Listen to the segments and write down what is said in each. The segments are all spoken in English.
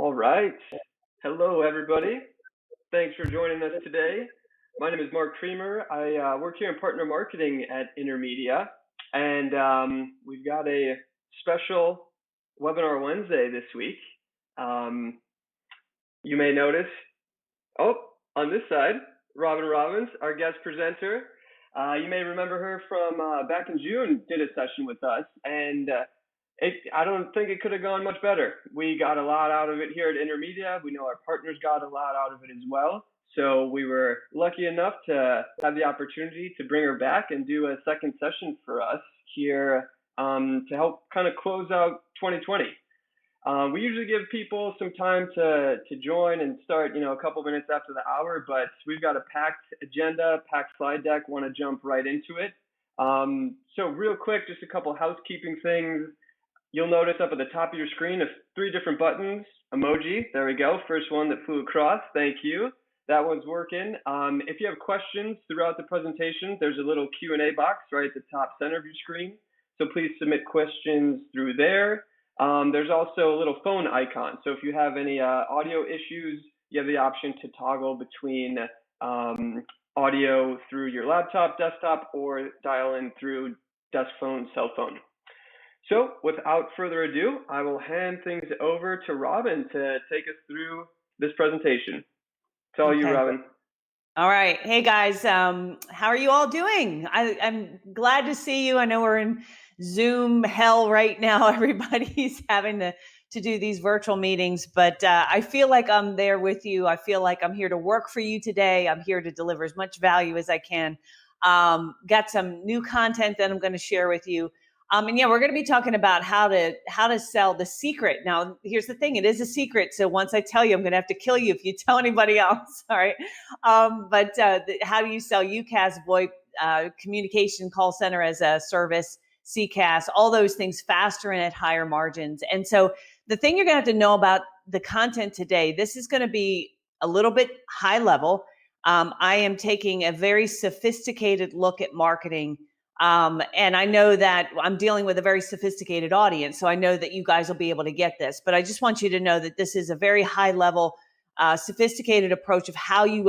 All right. Hello, everybody. Thanks for joining us today. My name is Mark Creamer. I work here in partner marketing at Intermedia, and we've got a special webinar Wednesday this week. You may notice, on this side, Robin Robbins, our guest presenter. You may remember her from back in June, did a session with us, and I don't think it could have gone much better. We got a lot out of it here at Intermedia. We know our partners got a lot out of it as well. So we were lucky enough to have the opportunity to bring her back and do a second session for us here to help kind of close out 2020. We usually give people some time to join and start, a couple minutes after the hour, but we've got a packed agenda, packed slide deck, want to jump right into it. So real quick, just a couple housekeeping things. You'll notice up at the top of your screen, 3 different buttons, emoji, there we go, first one that flew across, thank you. That one's working. If you have questions throughout the presentation, there's a little Q&A box right at the top center of your screen, so please submit questions through there. There's also a little phone icon, so if you have any audio issues, you have the option to toggle between audio through your laptop, desktop, or dial in through desk phone, cell phone. So without further ado, I will hand things over to Robin to take us through this presentation. It's all you, Robin. All right. Hey, guys. How are you all doing? I'm glad to see you. I know we're in Zoom hell right now. Everybody's having to do these virtual meetings, but I feel like I'm there with you. I feel like I'm here to work for you today. I'm here to deliver as much value as I can. Got some new content that I'm going to share with you. And yeah, we're going to be talking about how to sell the secret. Now, here's the thing. It is a secret. So once I tell you, I'm going to have to kill you if you tell anybody else. All right. But how do you sell UCaaS, VoIP, communication call center as a service, CCaaS, all those things faster and at higher margins. And so the thing you're going to have to know about the content today, this is going to be a little bit high level. I am taking a very sophisticated look at marketing. And I know that I'm dealing with a very sophisticated audience, so I know that you guys will be able to get this. But I just want you to know that this is a very high level, sophisticated approach of how you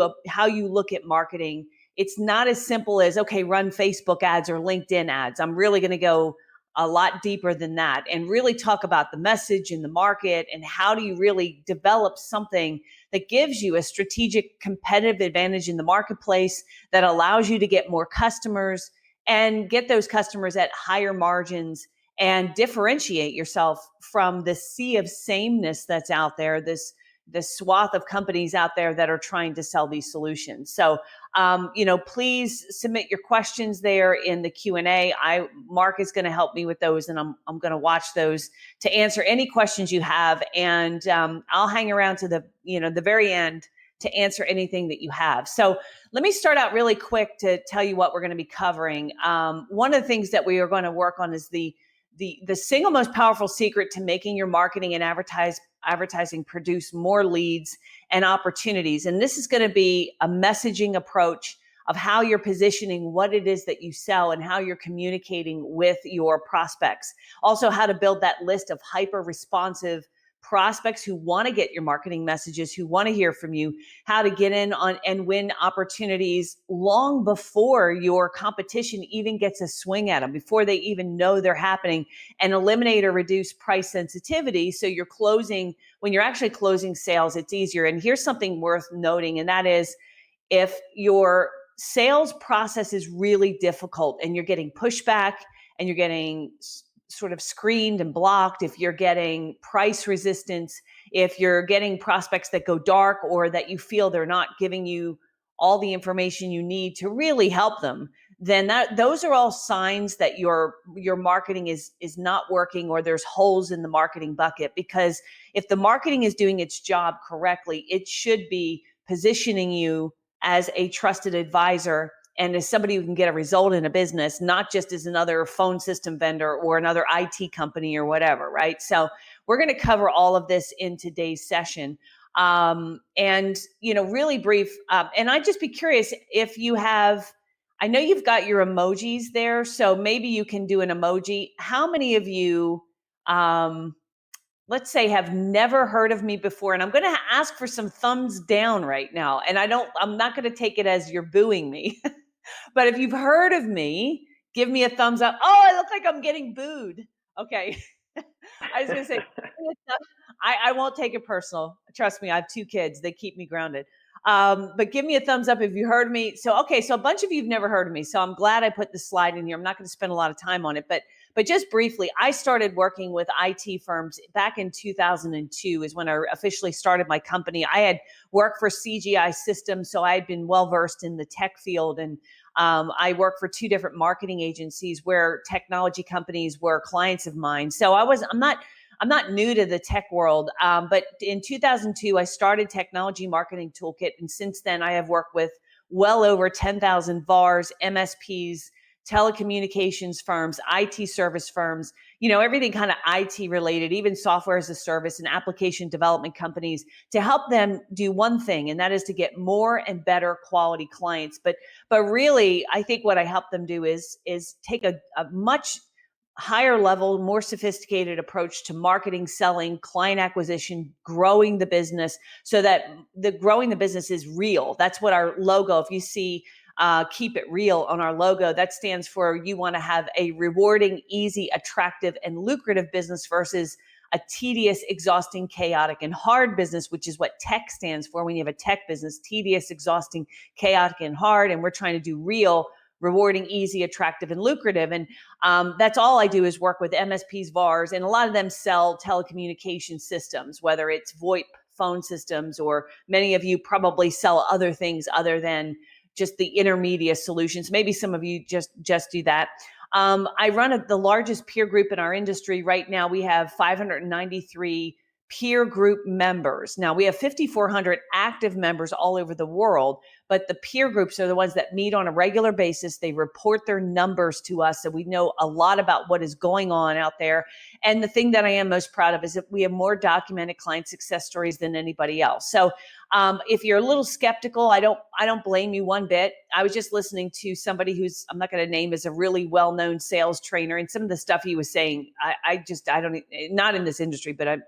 look at marketing. It's not as simple as, okay, run Facebook ads or LinkedIn ads. I'm really going to go a lot deeper than that and really talk about the message in the market and how do you really develop something that gives you a strategic competitive advantage in the marketplace that allows you to get more customers and get those customers at higher margins and differentiate yourself from the sea of sameness that's out there, this swath of companies out there that are trying to sell these solutions. So, please submit your questions there in the Q&A. Mark is going to help me with those, and I'm going to watch those to answer any questions you have. And I'll hang around to the very end to answer anything that you have. So let me start out really quick to tell you what we're going to be covering. One of the things that we are going to work on is the single most powerful secret to making your marketing and advertising produce more leads and opportunities. And this is going to be a messaging approach of how you're positioning what it is that you sell and how you're communicating with your prospects. Also, how to build that list of hyper responsive prospects who want to get your marketing messages, who want to hear from you, how to get in on and win opportunities long before your competition even gets a swing at them, before they even know they're happening, and eliminate or reduce price sensitivity. So when you're actually closing sales, it's easier. And here's something worth noting, and that is if your sales process is really difficult and you're getting pushback and you're getting sort of screened and blocked, if you're getting price resistance, if you're getting prospects that go dark or that you feel they're not giving you all the information you need to really help them, then those are all signs that your marketing is not working or there's holes in the marketing bucket. Because if the marketing is doing its job correctly, it should be positioning you as a trusted advisor and as somebody who can get a result in a business, not just as another phone system vendor or another IT company or whatever, right? So we're going to cover all of this in today's session. And, really brief. And I'd just be curious if you have, I know you've got your emojis there, so maybe you can do an emoji. How many of you, let let's say, have never heard of me before, and I'm going to ask for some thumbs down right now. And I'm not going to take it as you're booing me, but if you've heard of me, give me a thumbs up. Oh, I look like I'm getting booed. Okay. I was going to say, I won't take it personal. Trust me, I have 2 kids. They keep me grounded. But give me a thumbs up if you heard of me. So, okay, so a bunch of you have never heard of me. So I'm glad I put this slide in here. I'm not going to spend a lot of time on it, but just briefly, I started working with IT firms back in 2002 is when I officially started my company. I had worked for CGI Systems, so I had been well-versed in the tech field. And I worked for 2 different marketing agencies where technology companies were clients of mine. So I'm not new to the tech world, but in 2002, I started Technology Marketing Toolkit. And since then, I have worked with well over 10,000 VARs, MSPs, telecommunications firms, IT service firms, everything kind of IT related, even software as a service and application development companies, to help them do one thing, and that is to get more and better quality clients. But really, I think what I help them do is take a much higher level, more sophisticated approach to marketing, selling, client acquisition, growing the business, so that the growing the business is real. That's what our logo, if you see keep it real on our logo, that stands for you want to have a rewarding, easy, attractive, and lucrative business versus a tedious, exhausting, chaotic, and hard business, which is what tech stands for. When you have a tech business, tedious, exhausting, chaotic, and hard, and we're trying to do real, rewarding, easy, attractive, and lucrative. And that's all I do is work with MSPs, VARs, and a lot of them sell telecommunication systems, whether it's VoIP phone systems, or many of you probably sell other things other than just the intermedia solutions. Maybe some of you just do that. I run the largest peer group in our industry. Right now, we have 593 peer group members. Now, we have 5,400 active members all over the world, but the peer groups are the ones that meet on a regular basis. They report their numbers to us, so we know a lot about what is going on out there. And the thing that I am most proud of is that we have more documented client success stories than anybody else. So if you're a little skeptical, I don't blame you one bit. I was just listening to somebody who's, I'm not going to name, is a really well-known sales trainer, and some of the stuff he was saying, I don't, not in this industry, but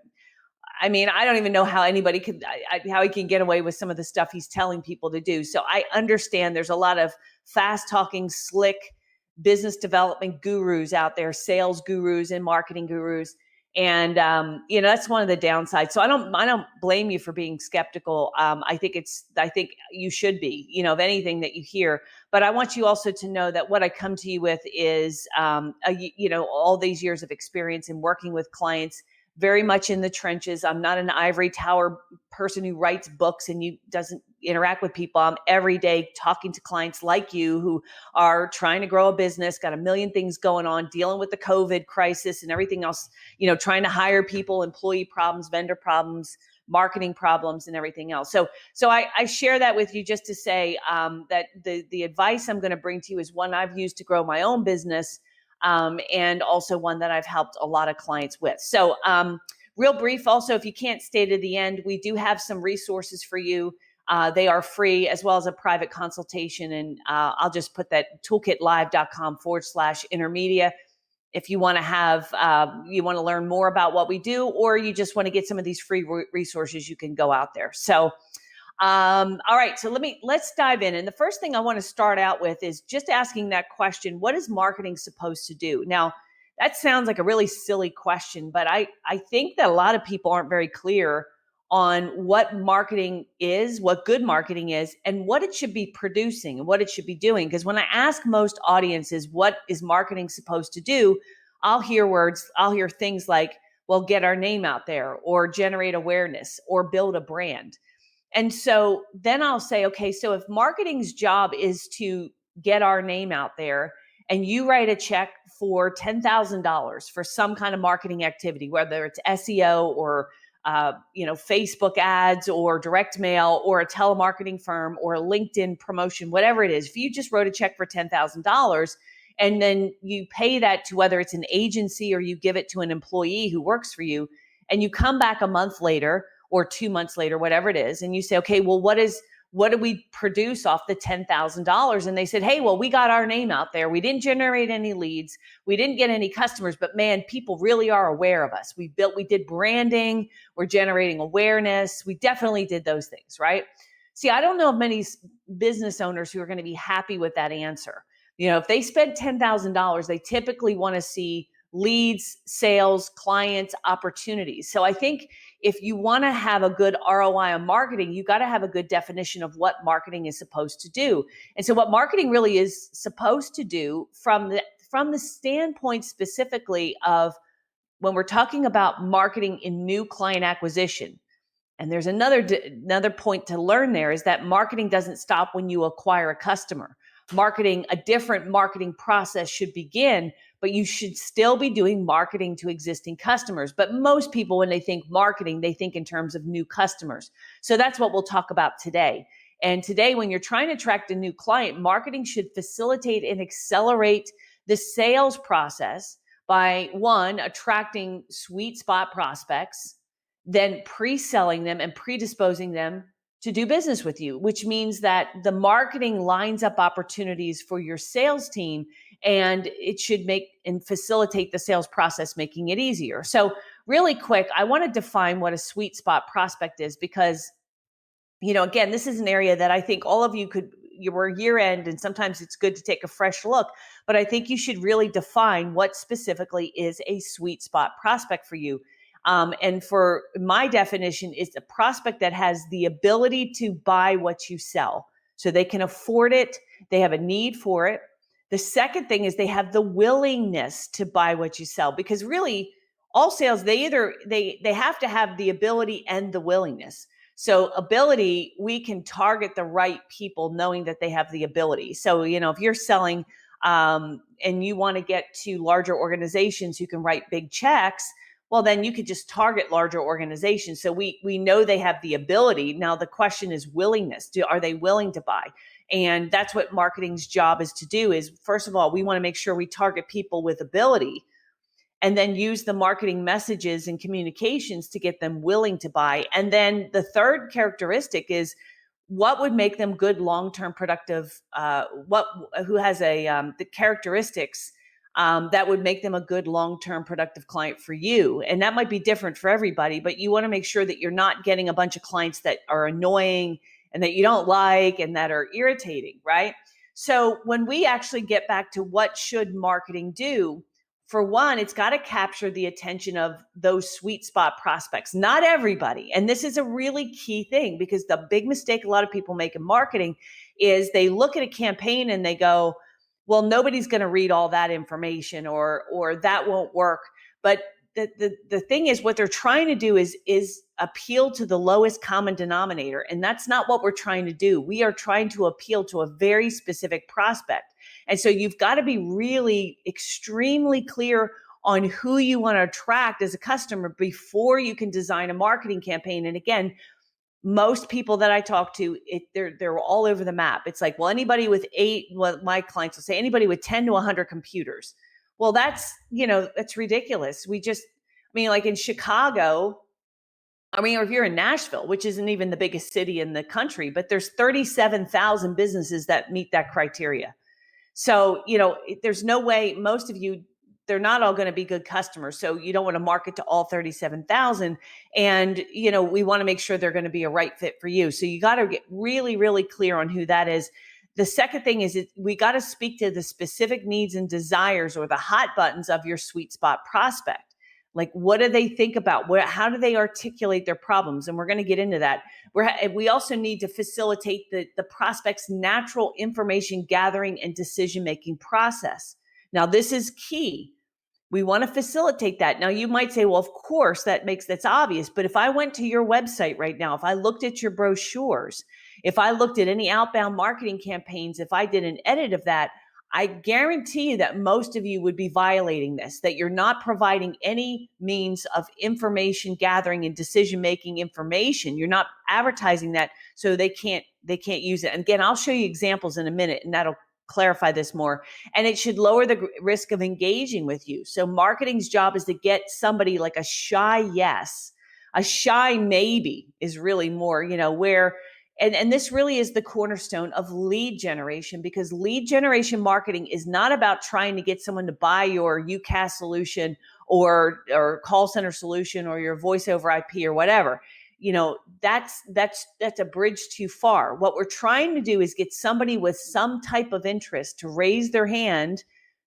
I mean, I don't even know how anybody could, how he can get away with some of the stuff he's telling people to do. So I understand there's a lot of fast talking, slick business development gurus out there, sales gurus and marketing gurus. And, that's one of the downsides. So I don't blame you for being skeptical. I think you should be, of anything that you hear, but I want you also to know that what I come to you with is, all these years of experience in working with clients, very much in the trenches. I'm not an ivory tower person who writes books and doesn't interact with people. I'm every day talking to clients like you who are trying to grow a business, got a million things going on, dealing with the COVID crisis and everything else, trying to hire people, employee problems, vendor problems, marketing problems, and everything else. So I share that with you just to say that the advice I'm going to bring to you is one I've used to grow my own business, and also one that I've helped a lot of clients with. So real brief also, if you can't stay to the end, we do have some resources for you. They are free, as well as a private consultation. And I'll just put that toolkitlive.com/intermedia. If you want to you want to learn more about what we do, or you just want to get some of these free resources, you can go out there. So all right, so let's dive in. And the first thing I want to start out with is just asking that question: what is marketing supposed to do? Now, that sounds like a really silly question, but I think that a lot of people aren't very clear on what marketing is, what good marketing is, and what it should be producing and what it should be doing. Because when I ask most audiences, what is marketing supposed to do? I'll hear things like, well, get our name out there, or generate awareness, or build a brand. And so then I'll say, okay, so if marketing's job is to get our name out there, and you write a check for $10,000 for some kind of marketing activity, whether it's SEO or Facebook ads or direct mail or a telemarketing firm or a LinkedIn promotion, whatever it is, if you just wrote a check for $10,000 and then you pay that to whether it's an agency or you give it to an employee who works for you, and you come back a month later or 2 months later, whatever it is, and you say, okay, well, what is what did we produce off the $10,000? And they said, hey, well, we got our name out there. We didn't generate any leads. We didn't get any customers, but man, people really are aware of us. We did branding. We're generating awareness. We definitely did those things, right? See, I don't know of many business owners who are going to be happy with that answer. If they spend $10,000, they typically want to see leads, sales, clients, opportunities. So I think if you want to have a good ROI on marketing, you got to have a good definition of what marketing is supposed to do. And so what marketing really is supposed to do from the standpoint specifically of when we're talking about marketing in new client acquisition. And there's another point to learn there is that marketing doesn't stop when you acquire a customer. A different marketing process should begin, but you should still be doing marketing to existing customers. But most people, when they think marketing, they think in terms of new customers. So that's what we'll talk about today. And today, when you're trying to attract a new client, marketing should facilitate and accelerate the sales process by, one, attracting sweet spot prospects, then pre-selling them and predisposing them to do business with you, which means that the marketing lines up opportunities for your sales team, and it should make and facilitate the sales process, making it easier. So really quick, I want to define what a sweet spot prospect is because, again, this is an area that I think all of you we're year end, and sometimes it's good to take a fresh look, but I think you should really define what specifically is a sweet spot prospect for you. And for my definition, it's a prospect that has the ability to buy what you sell. So they can afford it. They have a need for it. The second thing is they have the willingness to buy what you sell, because really all sales, they have to have the ability and the willingness. So ability, we can target the right people knowing that they have the ability. So, if you're selling and you want to get to larger organizations who can write big checks, well, then you could just target larger organizations. So we know they have the ability. Now, the question is willingness. Are they willing to buy? And that's what marketing's job is to do is, first of all, we want to make sure we target people with ability and then use the marketing messages and communications to get them willing to buy. And then the third characteristic is what would make them good, long-term productive, who has the characteristics that would make them a good long-term productive client for you. And that might be different for everybody, but you want to make sure that you're not getting a bunch of clients that are annoying and that you don't like and that are irritating, right? So when we actually get back to what should marketing do, for one, it's got to capture the attention of those sweet spot prospects, not everybody. And this is a really key thing, because the big mistake a lot of people make in marketing is they look at a campaign and they go, well, nobody's going to read all that information or that won't work. But the thing is, what they're trying to do is appeal to the lowest common denominator. And that's not what we're trying to do. We are trying to appeal to a very specific prospect. And so you've got to be really extremely clear on who you want to attract as a customer before you can design a marketing campaign. And again, most people that I talk to, they're all over the map. It's like, well, anybody with my clients will say anybody with 10 to 100 computers. Well, that's ridiculous. Like in Chicago, or if you're in Nashville, which isn't even the biggest city in the country, but there's 37,000 businesses that meet that criteria. So, there's no way most of you, they're not all going to be good customers. So you don't want to market to all 37,000. And, we want to make sure they're going to be a right fit for you. So you got to get really, really clear on who that is. The second thing is we got to speak to the specific needs and desires or the hot buttons of your sweet spot prospect. Like, what do they think about? How do they articulate their problems? And we're going to get into that. We also need to facilitate the prospect's natural information gathering and decision-making process. Now, this is key. We want to facilitate that. Now, you might say, well, of course, that's obvious. But if I went to your website right now, if I looked at your brochures, if I looked at any outbound marketing campaigns, if I did an edit of that, I guarantee you that most of you would be violating this, that you're not providing any means of information gathering and decision-making information. You're not advertising that, so they can't use it. And again, I'll show you examples in a minute, and that'll clarify this more. And it should lower the risk of engaging with you. So marketing's job is to get somebody like a shy yes, a shy maybe is really more, where And this really is the cornerstone of lead generation, because lead generation marketing is not about trying to get someone to buy your UCaaS solution or call center solution or your voice over IP or whatever. That's a bridge too far. What we're trying to do is get somebody with some type of interest to raise their hand,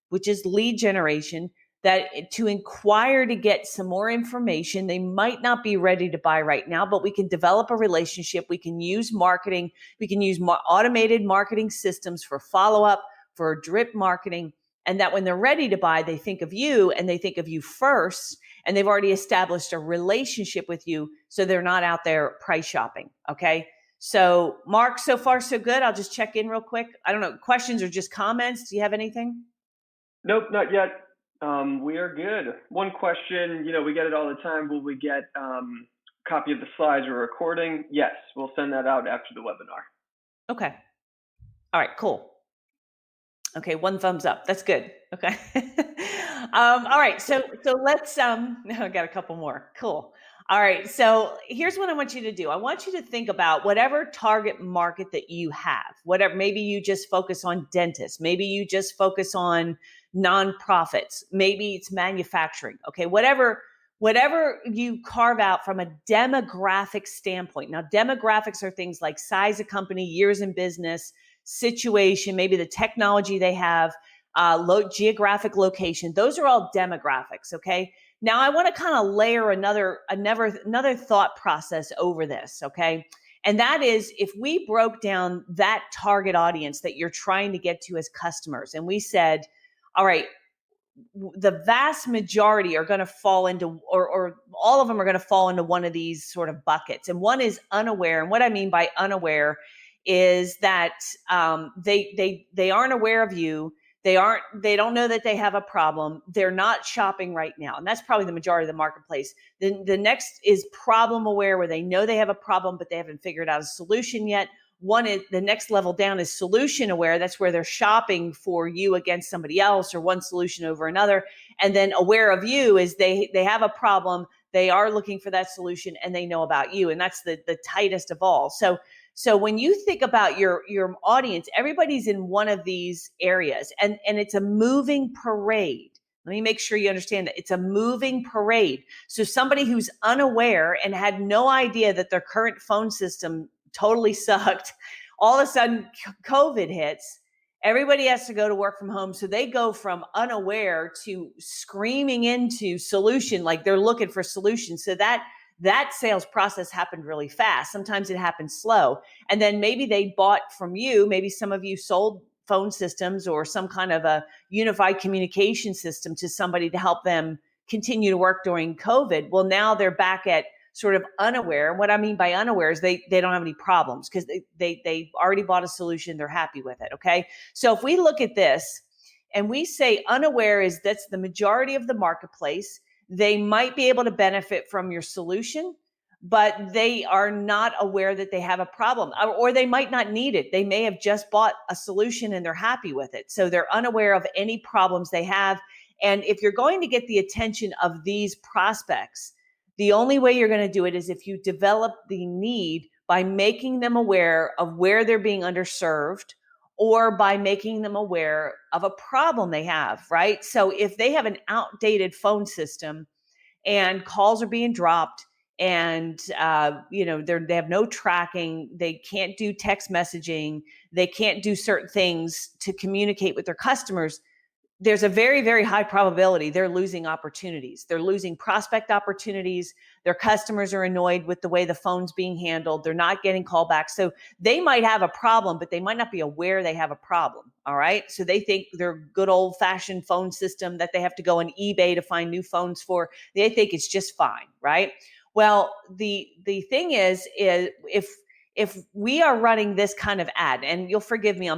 which is lead generation, that to inquire to get some more information. They might not be ready to buy right now, but we can develop a relationship. We can use marketing. We can use automated marketing systems for follow-up, for drip marketing, and that when they're ready to buy, they think of you, and they think of you first, and they've already established a relationship with you, so they're not out there price shopping. Okay. So Mark, so far so good. I'll just check in real quick. I don't know, questions or just comments. Do you have anything? Nope, not yet. We are good. One question, we get it all the time. Will we get copy of the slides or recording? Yes, we'll send that out after the webinar. Okay. All right, cool. Okay, one thumbs up. That's good. Okay. All right. So let's I got a couple more. Cool. All right. So here's what I want you to do. I want you to think about whatever target market that you have. Whatever, maybe you just focus on dentists. Maybe you just focus on nonprofits. Maybe it's manufacturing. Okay. Whatever you carve out from a demographic standpoint. Now, demographics are things like size of company, years in business, situation, maybe the technology they have, geographic location. Those are all demographics. Okay. Now I want to kind of layer another thought process over this. Okay. And that is, if we broke down that target audience that you're trying to get to as customers, and we said, all right, the vast majority are going to fall into, or all of them are going to fall into one of these sort of buckets. And one is unaware. And what I mean by unaware is that they aren't aware of you. They don't know that they have a problem. They're not shopping right now. And that's probably the majority of the marketplace. Then the next is problem aware, where they know they have a problem, but they haven't figured out a solution yet. One is the next level down is solution aware. That's where they're shopping for you against somebody else, or one solution over another. And then aware of you is they have a problem. They are looking for that solution, and they know about you. And that's the tightest of all. So when you think about your audience, everybody's in one of these areas, and it's a moving parade. Let me make sure you understand that it's a moving parade. So somebody who's unaware and had no idea that their current phone system totally sucked, all of a sudden COVID hits, everybody has to go to work from home. So they go from unaware to screaming into solution, like they're looking for solutions. So that sales process happened really fast. Sometimes it happens slow. And then maybe they bought from you. Maybe some of you sold phone systems or some kind of a unified communication system to somebody to help them continue to work during COVID. Well, now they're back at sort of unaware. What I mean by unaware is they don't have any problems, because they already bought a solution. They're happy with it. Okay. So if we look at this and we say unaware is that's the majority of the marketplace, they might be able to benefit from your solution, but they are not aware that they have a problem, or they might not need it. They may have just bought a solution and they're happy with it. So they're unaware of any problems they have. And if you're going to get the attention of these prospects, the only way you're going to do it is if you develop the need by making them aware of where they're being underserved, or by making them aware of a problem they have, right? So if they have an outdated phone system and calls are being dropped, and they have no tracking, they can't do text messaging, they can't do certain things to communicate with their customers, there's a very, very high probability they're losing opportunities. They're losing prospect opportunities. Their customers are annoyed with the way the phone's being handled. They're not getting callbacks. So they might have a problem, but they might not be aware they have a problem. All right. So they think their good old fashioned phone system that they have to go on eBay to find new phones for, they think it's just fine. Right. Well, the thing is if we are running this kind of ad, and you'll forgive me,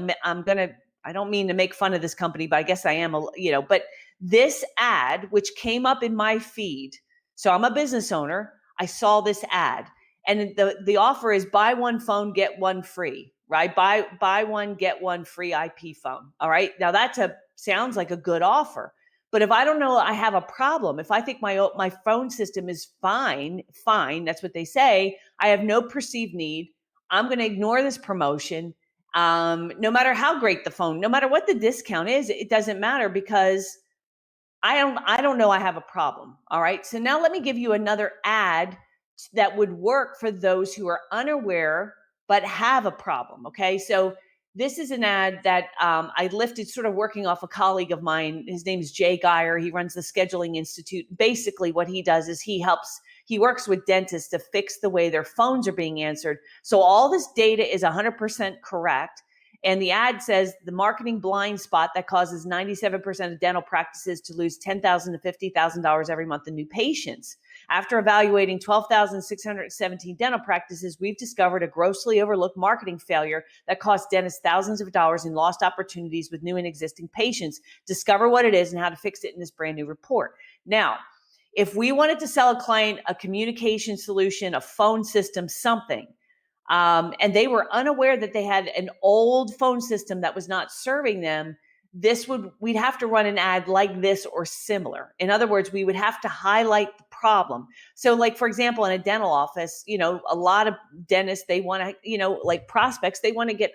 I don't mean to make fun of this company, but I guess I am, but this ad, which came up in my feed. So I'm a business owner. I saw this ad, and the offer is buy one phone, get one free, right? Buy one, get one free IP phone. All right. Now sounds like a good offer, but if I don't know I have a problem, if I think my phone system is fine, that's what they say, I have no perceived need, I'm going to ignore this promotion. No matter how great the phone, no matter what the discount is, it doesn't matter because I don't know I have a problem. All right. So now let me give you another ad that would work for those who are unaware but have a problem. Okay. So this is an ad that I lifted sort of working off a colleague of mine. His name is Jay Geyer. He runs the Scheduling Institute. Basically, what he does is he works with dentists to fix the way their phones are being answered. So all this data is 100% correct. And the ad says the marketing blind spot that causes 97% of dental practices to lose $10,000 to $50,000 every month in new patients. After evaluating 12,617 dental practices, we've discovered a grossly overlooked marketing failure that cost dentists thousands of dollars in lost opportunities with new and existing patients. Discover what it is and how to fix it in this brand new report. Now, if we wanted to sell a client a communication solution, a phone system, something, and they were unaware that they had an old phone system that was not serving them, we'd have to run an ad like this or similar. In other words, we would have to highlight the problem. So like, for example, in a dental office, a lot of dentists, they want to, like prospects, they want to get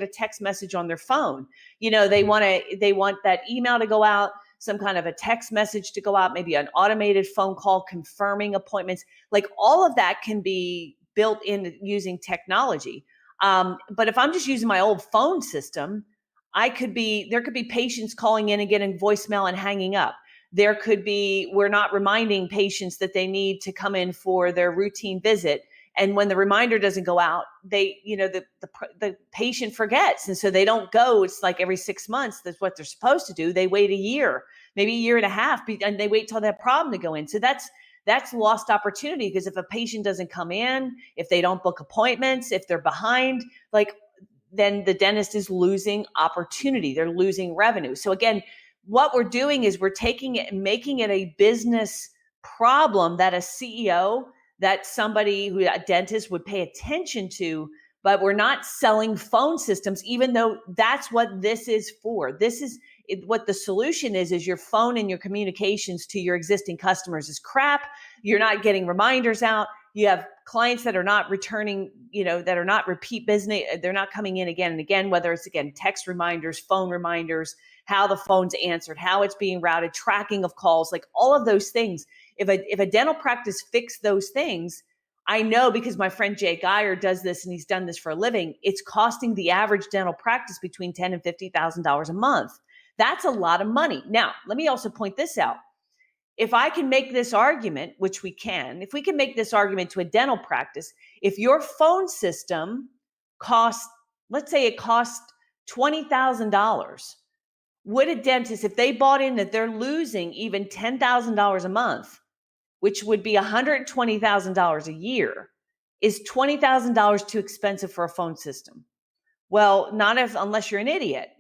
a text message on their phone. They want that email to go out, some kind of a text message to go out, maybe an automated phone call confirming appointments. Like all of that can be built in using technology. But if I'm just using my old phone system, there could be patients calling in and getting voicemail and hanging up. We're not reminding patients that they need to come in for their routine visit. And when the reminder doesn't go out, the patient forgets. And so they don't go. It's like every 6 months, that's what they're supposed to do. They wait a year, maybe a year and a half, and they wait till they have a problem to go in. So that's lost opportunity, because if a patient doesn't come in, if they don't book appointments, if they're behind, then the dentist is losing opportunity. They're losing revenue. So again, what we're doing is we're taking it and making it a business problem that a CEO, that a dentist would pay attention to, but we're not selling phone systems, even though that's what this is for. What the solution is your phone and your communications to your existing customers is crap. You're not getting reminders out. You have clients that are not returning, that are not repeat business. They're not coming in again and again, whether it's, again, text reminders, phone reminders, how the phone's answered, how it's being routed, tracking of calls, like all of those things. If a dental practice fixed those things, I know, because my friend Jay Geyer does this and he's done this for a living, it's costing the average dental practice between $10,000 and $50,000 a month. That's a lot of money. Now, let me also point this out. If I can make this argument, which we can, if we can make this argument to a dental practice, if your phone system costs, let's say it costs $20,000, would a dentist, if they bought in that they're losing even $10,000 a month, which would be $120,000 a year, is $20,000 too expensive for a phone system? Well, unless you're an idiot,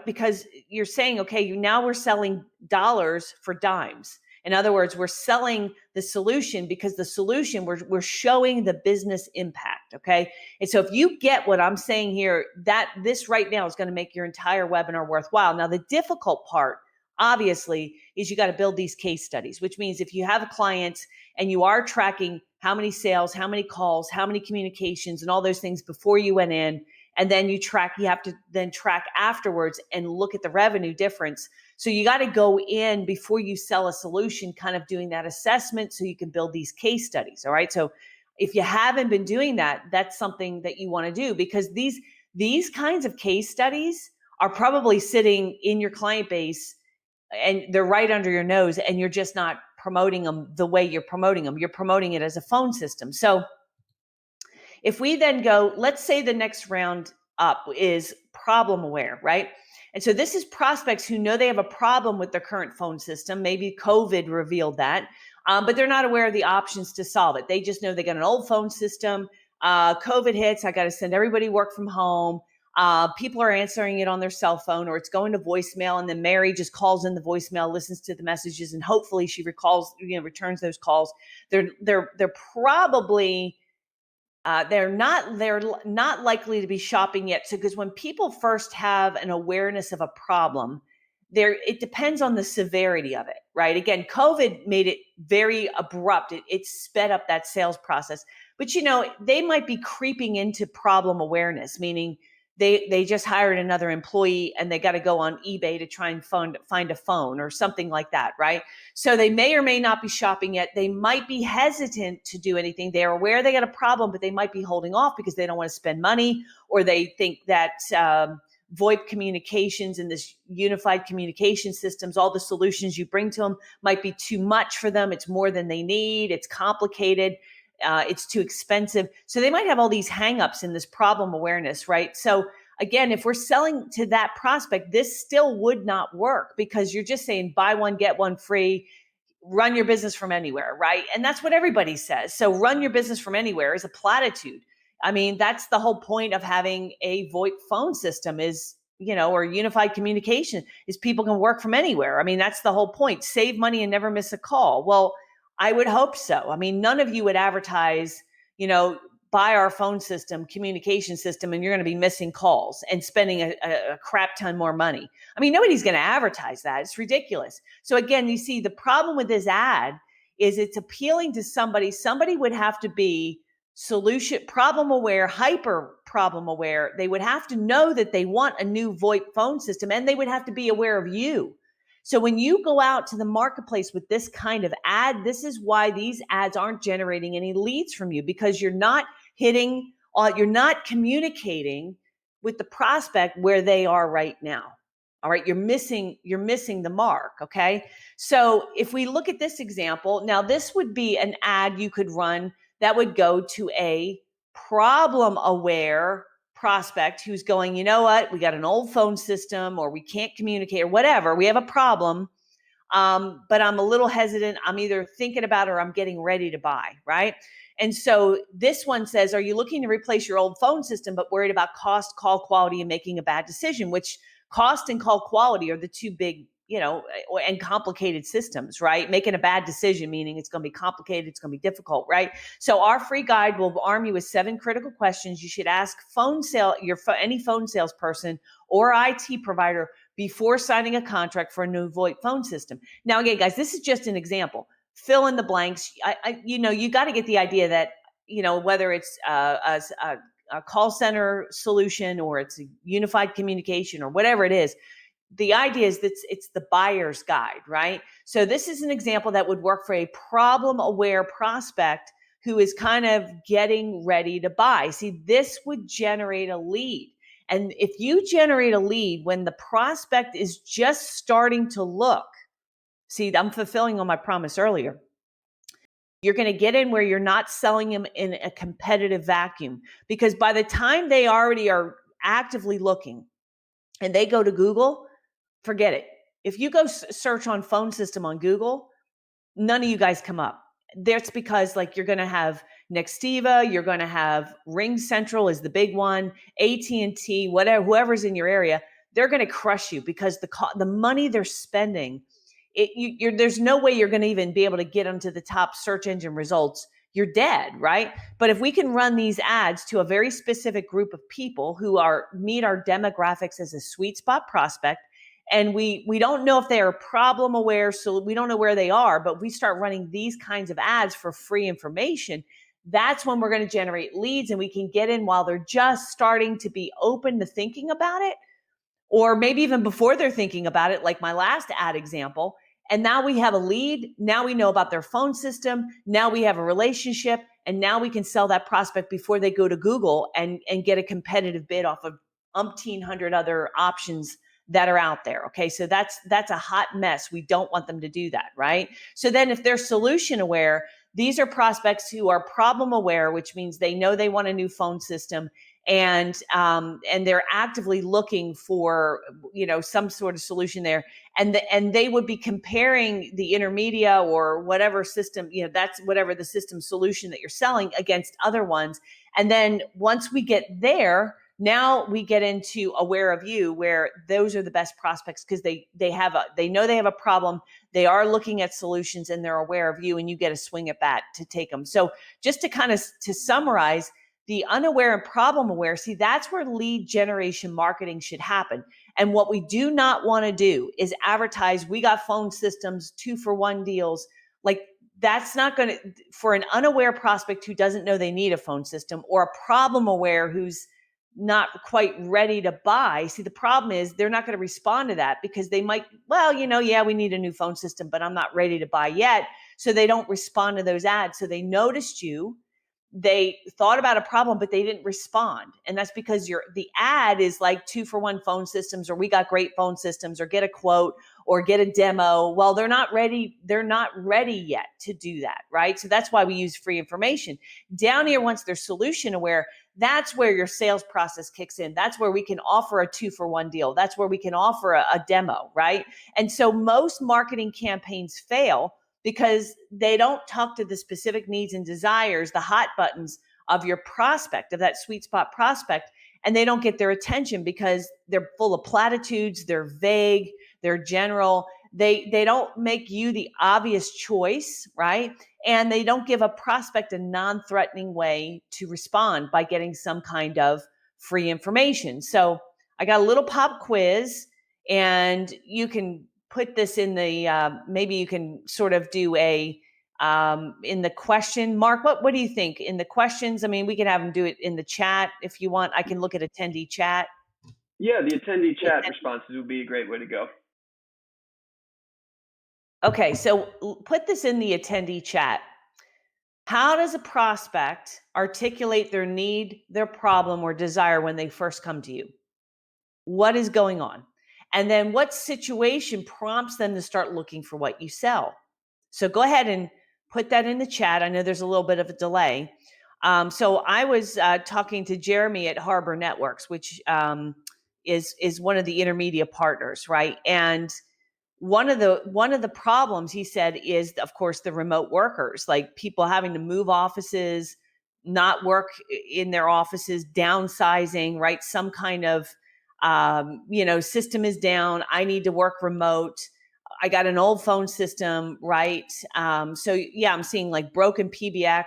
because you're saying, okay, now we're selling dollars for dimes. In other words, we're selling the solution because the solution, we're showing the business impact. Okay. And so if you get what I'm saying here, that this right now is going to make your entire webinar worthwhile. Now, the difficult part, obviously, is you got to build these case studies, which means if you have a client and you are tracking how many sales, how many calls, how many communications, and all those things before you went in, and then you have to then track afterwards and look at the revenue difference. So you got to go in before you sell a solution, kind of doing that assessment so you can build these case studies. All right. So if you haven't been doing that, that's something that you want to do, because these kinds of case studies are probably sitting in your client base and they're right under your nose, and you're just not promoting them the way you're promoting them. You're promoting it as a phone system. So if we then go, let's say the next round up is problem aware, right? And so this is prospects who know they have a problem with their current phone system. Maybe COVID revealed that, but they're not aware of the options to solve it. They just know they got an old phone system. COVID hits, I got to send everybody work from home. People are answering it on their cell phone, or it's going to voicemail, and then Mary just calls in the voicemail, listens to the messages, and hopefully she returns those calls. They're probably they're not likely to be shopping yet. So, because when people first have an awareness of a problem, it depends on the severity of it, right? Again, COVID made it very abrupt. It sped up that sales process. But, they might be creeping into problem awareness, meaning they just hired another employee and they got to go on eBay to try and find a phone or something like that, right? So they may or may not be shopping yet. They might be hesitant to do anything. They're aware they got a problem, but they might be holding off because they don't want to spend money, or they think that VoIP communications and this unified communication systems, all the solutions you bring to them might be too much for them. It's more than they need. It's complicated. It's too expensive. So they might have all these hangups in this problem awareness, right? So again, if we're selling to that prospect, this still would not work because you're just saying buy one, get one free, run your business from anywhere, right? And that's what everybody says. So run your business from anywhere is a platitude. I mean, that's the whole point of having a VoIP phone system is, or unified communication is people can work from anywhere. I mean, that's the whole point. Save money and never miss a call. Well, I would hope so. I mean, none of you would advertise, buy our phone system, communication system, and you're going to be missing calls and spending a crap ton more money. I mean, nobody's going to advertise that. It's ridiculous. So again, you see the problem with this ad is it's appealing to somebody. Somebody would have to be solution, problem aware, hyper problem aware. They would have to know that they want a new VoIP phone system, and they would have to be aware of you. So when you go out to the marketplace with this kind of ad, this is why these ads aren't generating any leads from you, because you're not you're not communicating with the prospect where they are right now. All right, you're missing the mark, okay? So if we look at this example, now this would be an ad you could run that would go to a problem-aware prospect who's going, you know what, we got an old phone system, or we can't communicate, or whatever. We have a problem, but I'm a little hesitant. I'm either thinking about it or I'm getting ready to buy, right? And so this one says, are you looking to replace your old phone system but worried about cost, call quality, and making a bad decision? Which cost and call quality are the two big, and complicated systems, right? Making a bad decision, meaning it's going to be complicated, it's going to be difficult, right? So our free guide will arm you with 7 critical questions you should ask any phone salesperson or IT provider before signing a contract for a new VoIP phone system. Now, again, guys, this is just an example. Fill in the blanks. You got to get the idea that, whether it's a call center solution or it's a unified communication or whatever it is, the idea is that it's the buyer's guide, right? So this is an example that would work for a problem-aware prospect who is kind of getting ready to buy. See, this would generate a lead. And if you generate a lead when the prospect is just starting to look, see, I'm fulfilling on my promise earlier. You're going to get in where you're not selling them in a competitive vacuum, because by the time they already are actively looking and they go to Google, forget it. If you go search on phone system on Google, none of you guys come up. That's because you're going to have Nextiva, you're going to have Ring Central is the big one, AT&T, whatever, whoever's in your area, they're going to crush you because the money they're spending, there's no way you're going to even be able to get them to the top search engine results. You're dead, right? But if we can run these ads to a very specific group of people who meet our demographics as a sweet spot prospect, and we don't know if they are problem aware, so we don't know where they are, but we start running these kinds of ads for free information, that's when we're going to generate leads, and we can get in while they're just starting to be open to thinking about it, or maybe even before they're thinking about it, like my last ad example. And now we have a lead. Now we know about their phone system. Now we have a relationship, and now we can sell that prospect before they go to Google and get a competitive bid off of 1,800 other options that are out there. Okay. So that's a hot mess. We don't want them to do that. Right. So then if they're solution aware, these are prospects who are problem aware, which means they know they want a new phone system, and they're actively looking for, some sort of solution there. And they would be comparing the Intermedia or whatever system, that's whatever the system solution that you're selling against other ones. And then once we get there, now we get into aware of you, where those are the best prospects because they know they have a problem. They are looking at solutions and they're aware of you, and you get a swing at bat to take them. So just to summarize, the unaware and problem aware, see, that's where lead generation marketing should happen. And what we do not want to do is advertise, we got phone systems, 2-for-1 deals. Like, that's not going to, for an unaware prospect who doesn't know they need a phone system, or a problem aware who's not quite ready to buy. See, the problem is they're not going to respond to that because they might, well, yeah, we need a new phone system, but I'm not ready to buy yet. So they don't respond to those ads. So they noticed you, they thought about a problem, but they didn't respond. And that's because the ad is like 2-for-1 phone systems, or we got great phone systems, or get a quote, or get a demo. Well, they're not ready. They're not ready yet to do that, right? So that's why we use free information. Down here, once they're solution aware, that's where your sales process kicks in. That's where we can offer a 2-for-1 deal. That's where we can offer a demo, right? And so most marketing campaigns fail because they don't talk to the specific needs and desires, the hot buttons of your prospect, of that sweet spot prospect, and they don't get their attention because they're full of platitudes, they're vague, they're general. They don't make you the obvious choice, right? And they don't give a prospect a non-threatening way to respond by getting some kind of free information. So I got a little pop quiz, and you can put this in the, maybe you can sort of do a, in the question. Mark, what do you think in the questions? I mean, we can have them do it in the chat if you want. I can look at attendee chat. Yeah, the attendee chat responses would be a great way to go. Okay, so put this in the attendee chat. How does a prospect articulate their need, their problem, or desire when they first come to you? What is going on? And then what situation prompts them to start looking for what you sell? So go ahead and put that in the chat. I know there's a little bit of a delay. So I was talking to Jeremy at Harbor Networks, which is one of the Intermedia partners, right? And one of the problems, he said, is, of course, the remote workers, like people having to move offices, not work in their offices, downsizing, right? Some kind of system is down. I need to work remote. I got an old phone system, right? So yeah, I'm seeing like broken PBX,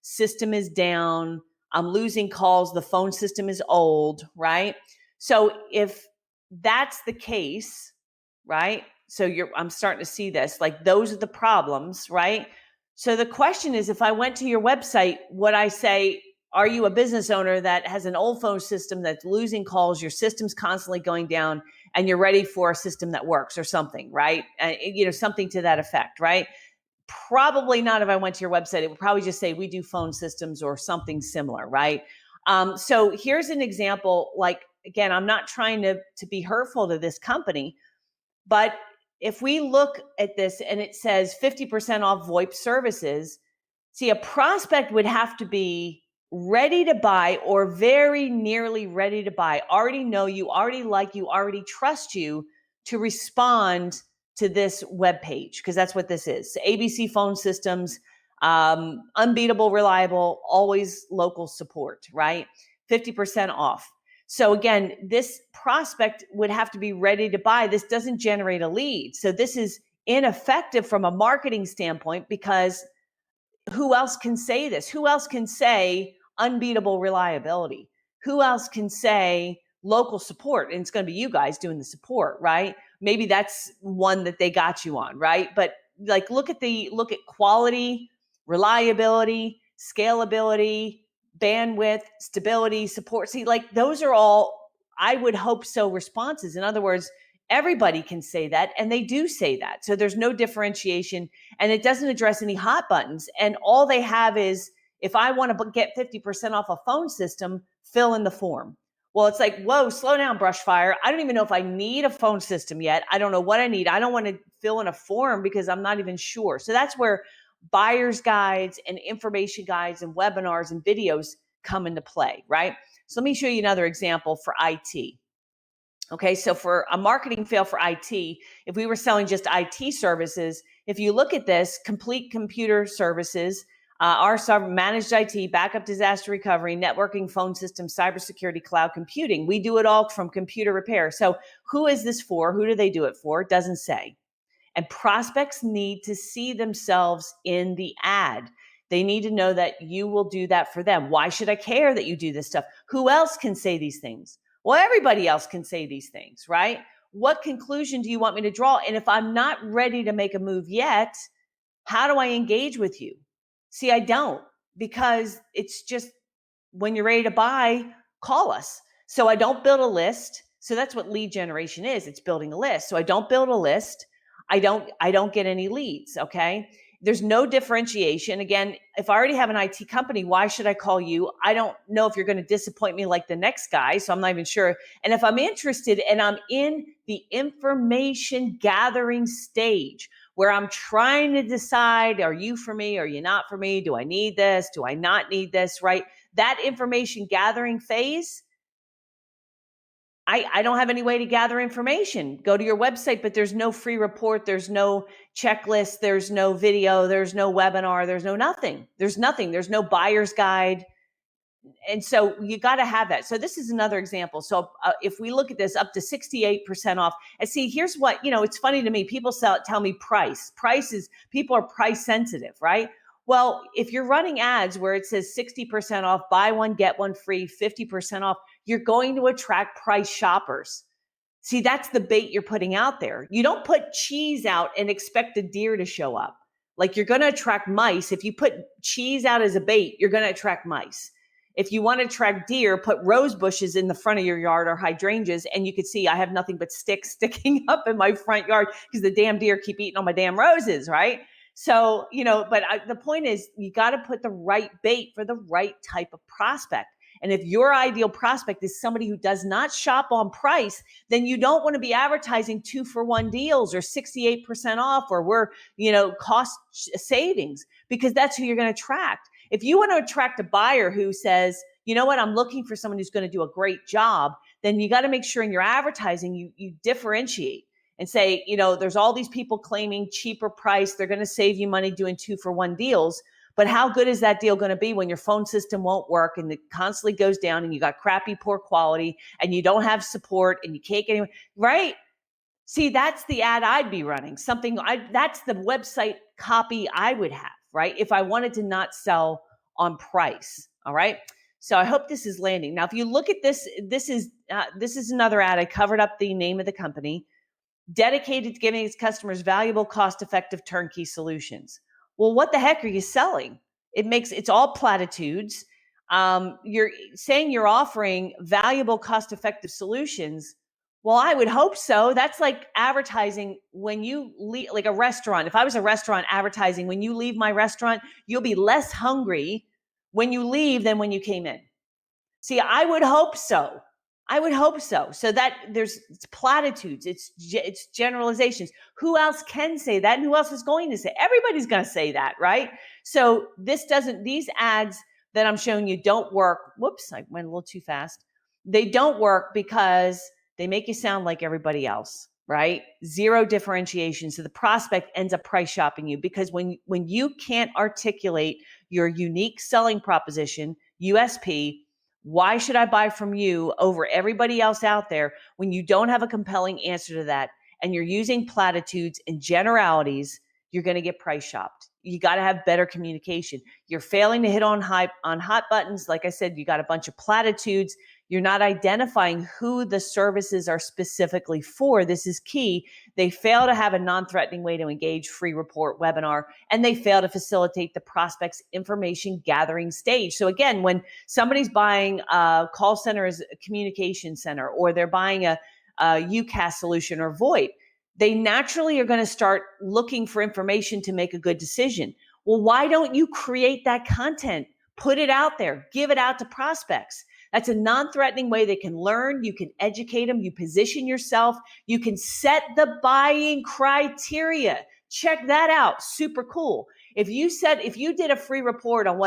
system is down. I'm losing calls. The phone system is old, right? So if that's the case, right? So I'm starting to see this, like those are the problems, right? So the question is, if I went to your website, would I say, are you a business owner that has an old phone system that's losing calls, your system's constantly going down, and you're ready for a system that works or something, right? Something to that effect, right? Probably not. If I went to your website, it would probably just say we do phone systems or something similar, right? So here's an example. Like, again, I'm not trying to be hurtful to this company, but if we look at this and it says 50% off VoIP services, see, a prospect would have to be ready to buy or very nearly ready to buy, already know you, already like you, already trust you to respond to this web page, because that's what this is. ABC phone systems, unbeatable, reliable, always local support, right? 50% off. So again, this prospect would have to be ready to buy. This doesn't generate a lead. So this is ineffective from a marketing standpoint, because who else can say this? Who else can say unbeatable reliability? Who else can say local support? And it's going to be you guys doing the support, right? Maybe that's one that they got you on, right? But like, look at quality, reliability, scalability, bandwidth, stability, support. See, like those are all, I would hope so, responses. In other words, everybody can say that, and they do say that. So there's no differentiation, and it doesn't address any hot buttons. And all they have is, if I want to get 50% off a phone system, fill in the form. Well, it's like, whoa, slow down, Brushfire. I don't even know if I need a phone system yet. I don't know what I need. I don't want to fill in a form because I'm not even sure. So that's where buyer's guides and information guides and webinars and videos come into play, right? So let me show you another example for IT. Okay, so for a marketing fail for IT, if we were selling just IT services, if you look at this, complete computer services, our managed IT, backup, disaster recovery, networking, phone system, cybersecurity, cloud computing. We do it all from computer repair. So who is this for? Who do they do it for? It doesn't say. And prospects need to see themselves in the ad. They need to know that you will do that for them. Why should I care that you do this stuff? Who else can say these things? Well, everybody else can say these things, right? What conclusion do you want me to draw? And if I'm not ready to make a move yet, how do I engage with you? See, I don't, because it's just when you're ready to buy, call us. So I don't build a list. So that's what lead generation is. It's building a list. So I don't build a list. I don't get any leads. Okay. There's no differentiation. Again, if I already have an IT company, why should I call you? I don't know if you're going to disappoint me like the next guy. So I'm not even sure. And if I'm interested and I'm in the information gathering stage where I'm trying to decide, are you for me? Are you not for me? Do I need this? Do I not need this? Right? That information gathering phase, I don't have any way to gather information. Go to your website, but there's no free report. There's no checklist. There's no video. There's no webinar. There's no nothing. There's nothing. There's no buyer's guide. And so you got to have that. So this is another example. So if we look at this, up to 68% off. And see, here's what, it's funny to me. People tell me people are price sensitive, right? Well, if you're running ads where it says 60% off, buy one, get one free, 50% off, you're going to attract price shoppers. See, that's the bait you're putting out there. You don't put cheese out and expect a deer to show up. Like, you're going to attract mice. If you put cheese out as a bait, you're going to attract mice. If you want to attract deer, put rose bushes in the front of your yard or hydrangeas, and you could see I have nothing but sticks sticking up in my front yard because the damn deer keep eating all my damn roses, right? So, but the point is, you got to put the right bait for the right type of prospect. And if your ideal prospect is somebody who does not shop on price, then you don't want to be advertising 2-for-1 deals or 68% off or cost savings, because that's who you're going to attract. If you want to attract a buyer who says, you know what, I'm looking for someone who's going to do a great job, then you got to make sure in your advertising, you differentiate and say, there's all these people claiming cheaper price. They're going to save you money doing 2-for-1 deals. But how good is that deal going to be when your phone system won't work and it constantly goes down and you got crappy, poor quality and you don't have support and you can't get anyone, right? See, that's the ad I'd be running. That's the website copy I would have, right? If I wanted to not sell on price. All right. So I hope this is landing. Now, if you look at this, this is another ad. I covered up the name of the company, dedicated to giving its customers valuable, cost-effective turnkey solutions. Well, what the heck are you selling? It's all platitudes. You're saying you're offering valuable, cost-effective solutions. Well, I would hope so. That's like advertising when you leave, like a restaurant. If I was a restaurant advertising, when you leave my restaurant, you'll be less hungry when you leave than when you came in. See, I would hope so. So that it's platitudes, it's generalizations. Who else can say that? And who else is going to say? Everybody's going to say that, right? So these ads that I'm showing you don't work. Whoops, I went a little too fast. They don't work because they make you sound like everybody else, right? Zero differentiation. So the prospect ends up price shopping you, because when you can't articulate your unique selling proposition, USP, why should I buy from you over everybody else out there when you don't have a compelling answer to that and you're using platitudes and generalities? You're going to get price shopped. You got to have better communication. You're failing to hit on hot buttons. Like I said, you got a bunch of platitudes. You're not identifying who the services are specifically for. This is key. They fail to have a non-threatening way to engage, free report, webinar, and they fail to facilitate the prospect's information gathering stage. So again, when somebody's buying a call center as a communication center, or they're buying a UCaaS solution or VoIP, they naturally are going to start looking for information to make a good decision. Well, why don't you create that content? Put it out there. Give it out to prospects. That's a non-threatening way they can learn. You can educate them. You position yourself. You can set the buying criteria. Check that out. Super cool. If you did a free report on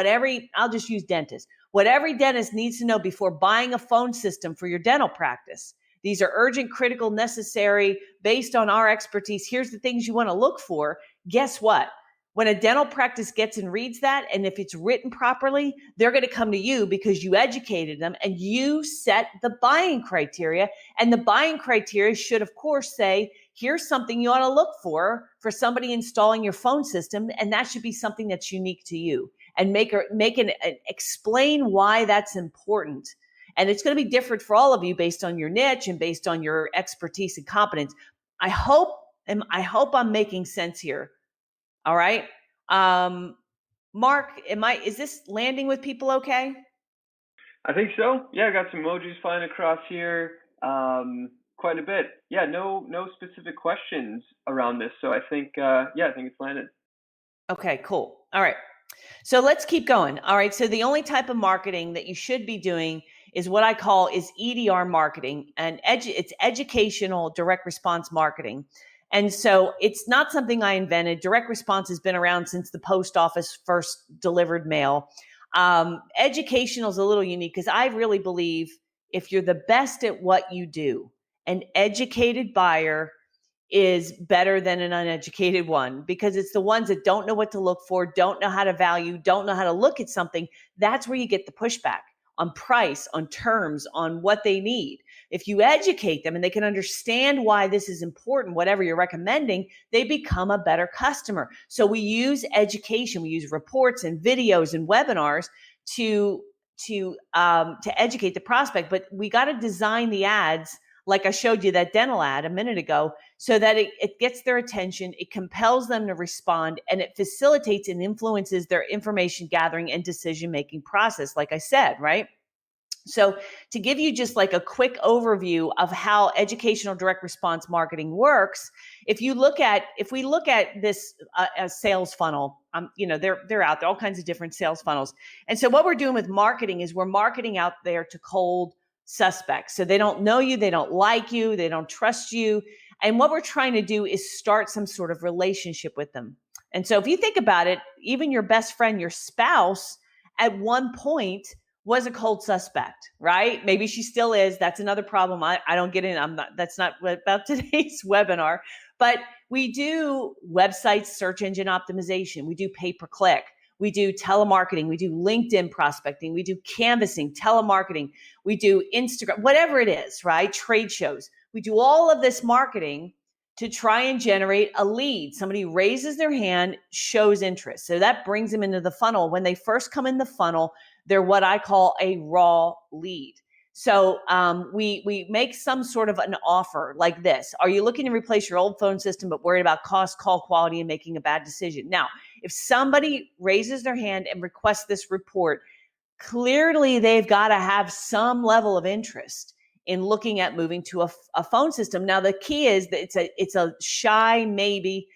I'll just use dentists, what every dentist needs to know before buying a phone system for your dental practice. These are urgent, critical, necessary, based on our expertise. Here's the things you want to look for. Guess what? When a dental practice gets and reads that, and if it's written properly, they're going to come to you because you educated them and you set the buying criteria. And the buying criteria should, of course, say, here's something you ought to look for somebody installing your phone system. And that should be something that's unique to you, and explain why that's important. And it's going to be different for all of you based on your niche and based on your expertise and competence. I hope I'm making sense here. All right. Mark, is this landing with people okay? I think so. Yeah, I got some emojis flying across here. Quite a bit. Yeah, no specific questions around this. So I think I think it's landed. Okay, cool. All right. So let's keep going. All right. So the only type of marketing that you should be doing is what I call is EDR marketing, and it's educational direct response marketing. And so it's not something I invented. Direct response has been around since the post office first delivered mail. Educational is a little unique because I really believe if you're the best at what you do, an educated buyer is better than an uneducated one, because it's the ones that don't know what to look for, don't know how to value, don't know how to look at something. That's where you get the pushback on price, on terms, on what they need. If you educate them and they can understand why this is important, whatever you're recommending, they become a better customer. So we use education, we use reports and videos and webinars to educate the prospect, but we got to design the ads like I showed you that dental ad a minute ago, so that it gets their attention, it compels them to respond, and it facilitates and influences their information gathering and decision-making process, like I said, right? So to give you just like a quick overview of how educational direct response marketing works, if we look at this a sales funnel, they're out there, all kinds of different sales funnels. And so what we're doing with marketing is we're marketing out there to cold suspects. So they don't know you, they don't like you, they don't trust you. And what we're trying to do is start some sort of relationship with them. And so if you think about it, even your best friend, your spouse, at one point was a cold suspect, right? Maybe she still is. That's another problem. I don't get in. That's not about today's webinar, but we do websites, search engine optimization. We do pay-per-click. We do telemarketing. We do LinkedIn prospecting. We do canvassing, telemarketing. We do Instagram, whatever it is, right? Trade shows. We do all of this marketing to try and generate a lead. Somebody raises their hand, shows interest. So that brings them into the funnel. When they first come in the funnel, they're what I call a raw lead. So we make some sort of an offer like this. Are you looking to replace your old phone system but worried about cost, call quality, and making a bad decision? Now, if somebody raises their hand and requests this report, clearly they've got to have some level of interest in looking at moving to a phone system. Now, the key is that it's a shy maybe,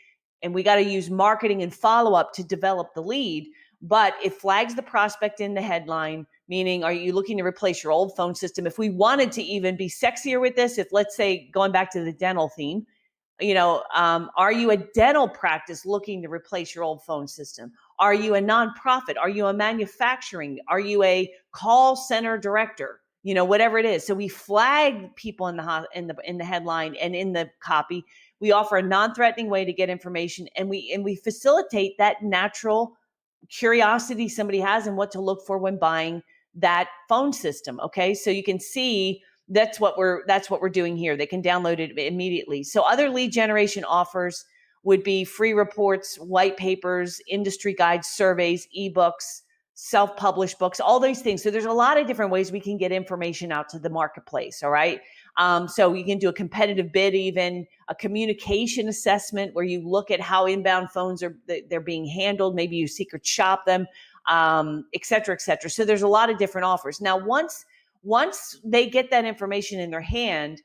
and we got to use marketing and follow-up to develop the lead, but it flags the prospect in the headline, meaning, are you looking to replace your old phone system? If we wanted to even be sexier with this, if let's say, going back to the dental theme, are you a dental practice looking to replace your old phone system? Are you a nonprofit? Are you a manufacturing? Are you a call center director? Whatever it is. So we flag people in the headline and in the copy. We offer a non-threatening way to get information, and we facilitate that natural curiosity somebody has and what to look for when buying that phone system. Okay, so you can see that's what we're doing here. They can download it immediately. So other lead generation offers would be free reports, white papers, industry guides, surveys, ebooks, self-published books, all these things. So there's a lot of different ways we can get information out to the marketplace. All right. So you can do a competitive bid, even a communication assessment where you look at how inbound phones they're being handled. Maybe you secret shop them, et cetera, et cetera. So there's a lot of different offers. Now, once they get that information in their hand,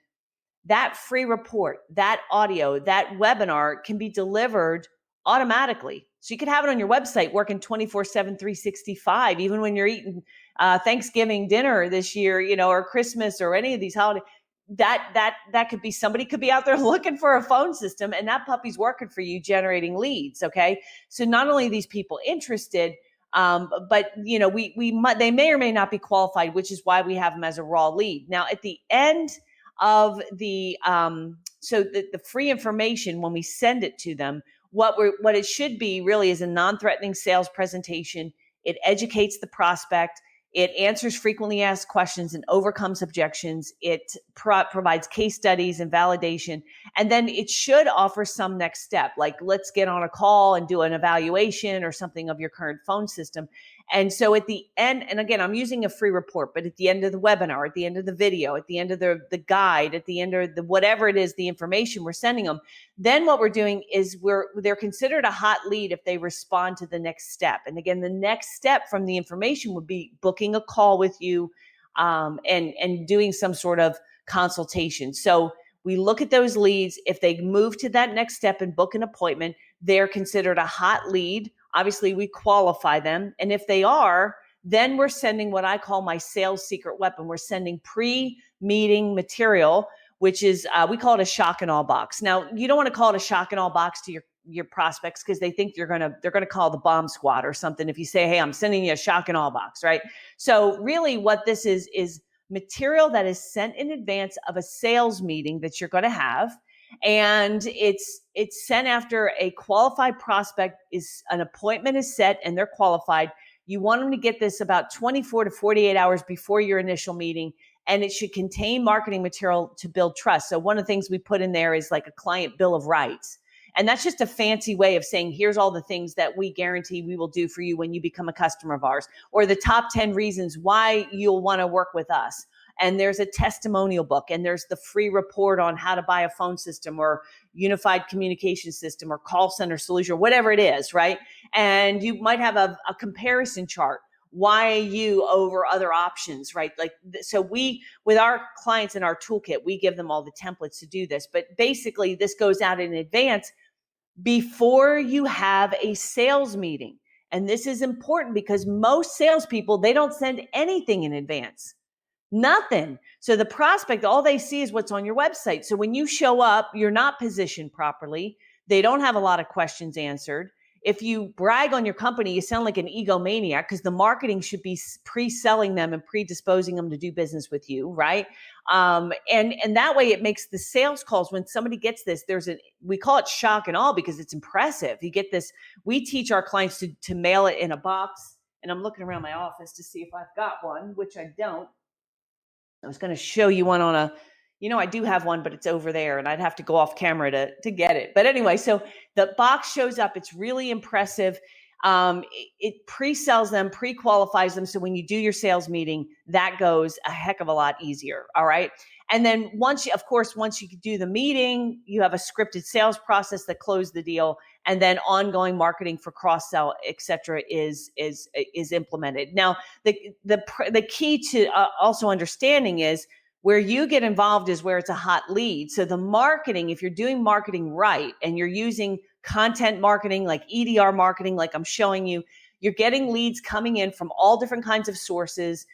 that free report, that audio, that webinar can be delivered automatically. So you could have it on your website working 24/7, 365, even when you're eating Thanksgiving dinner this year, or Christmas or any of these holidays. That could be, somebody could be out there looking for a phone system, and that puppy's working for you, generating leads. Okay. So not only are these people interested, but they may or may not be qualified, which is why we have them as a raw lead. Now, at the end of the free information, when we send it to them, what it should be really is a non-threatening sales presentation. It educates the prospect. It answers frequently asked questions and overcomes objections. It provides case studies and validation. And then it should offer some next step, like let's get on a call and do an evaluation or something of your current phone system. And so at the end, and again, I'm using a free report, but at the end of the webinar, at the end of the video, at the end of the guide, at the end of the whatever it is, the information we're sending them, then what we're doing is they're considered a hot lead if they respond to the next step. And again, the next step from the information would be booking a call with you, and doing some sort of consultation. So we look at those leads. If they move to that next step and book an appointment, they're considered a hot lead. Obviously, we qualify them. And if they are, then we're sending what I call my sales secret weapon. We're sending pre-meeting material, which is, we call it a shock and awe box. Now, you don't want to call it a shock and awe box to your prospects because they think they're going to call the bomb squad or something if you say, hey, I'm sending you a shock and awe box, right? So really what this is material that is sent in advance of a sales meeting that you're going to have. And it's sent after a qualified prospect an appointment is set and they're qualified. You want them to get this about 24 to 48 hours before your initial meeting. And it should contain marketing material to build trust. So one of the things we put in there is like a client bill of rights. And that's just a fancy way of saying, here's all the things that we guarantee we will do for you when you become a customer of ours, or the top 10 reasons why you'll want to work with us. And there's a testimonial book, and there's the free report on how to buy a phone system or unified communication system or call center solution, or whatever it is, right? And you might have a comparison chart. Why you over other options, right? Like, so with our clients in our toolkit, we give them all the templates to do this. But basically, this goes out in advance before you have a sales meeting. And this is important because most salespeople, they don't send anything in advance. Nothing. So the prospect, all they see is what's on your website. So when you show up, you're not positioned properly. They don't have a lot of questions answered. If you brag on your company, you sound like an egomaniac because the marketing should be pre-selling them and predisposing them to do business with you, right? And that way it makes the sales calls, when somebody gets this, we call it shock and awe because it's impressive. You get this, we teach our clients to mail it in a box. And I'm looking around my office to see if I've got one, which I don't. I was going to show you one on I do have one, but it's over there and I'd have to go off camera to get it. But anyway, so the box shows up. It's really impressive. It pre-sells them, pre-qualifies them. So when you do your sales meeting, that goes a heck of a lot easier. All right. And then once you do the meeting, you have a scripted sales process that closes the deal. And then ongoing marketing for cross-sell, et cetera, is implemented. Now, the key to also understanding is where you get involved is where it's a hot lead. So the marketing, if you're doing marketing right and you're using content marketing like EDR marketing, like I'm showing you, you're getting leads coming in from all different kinds of sources.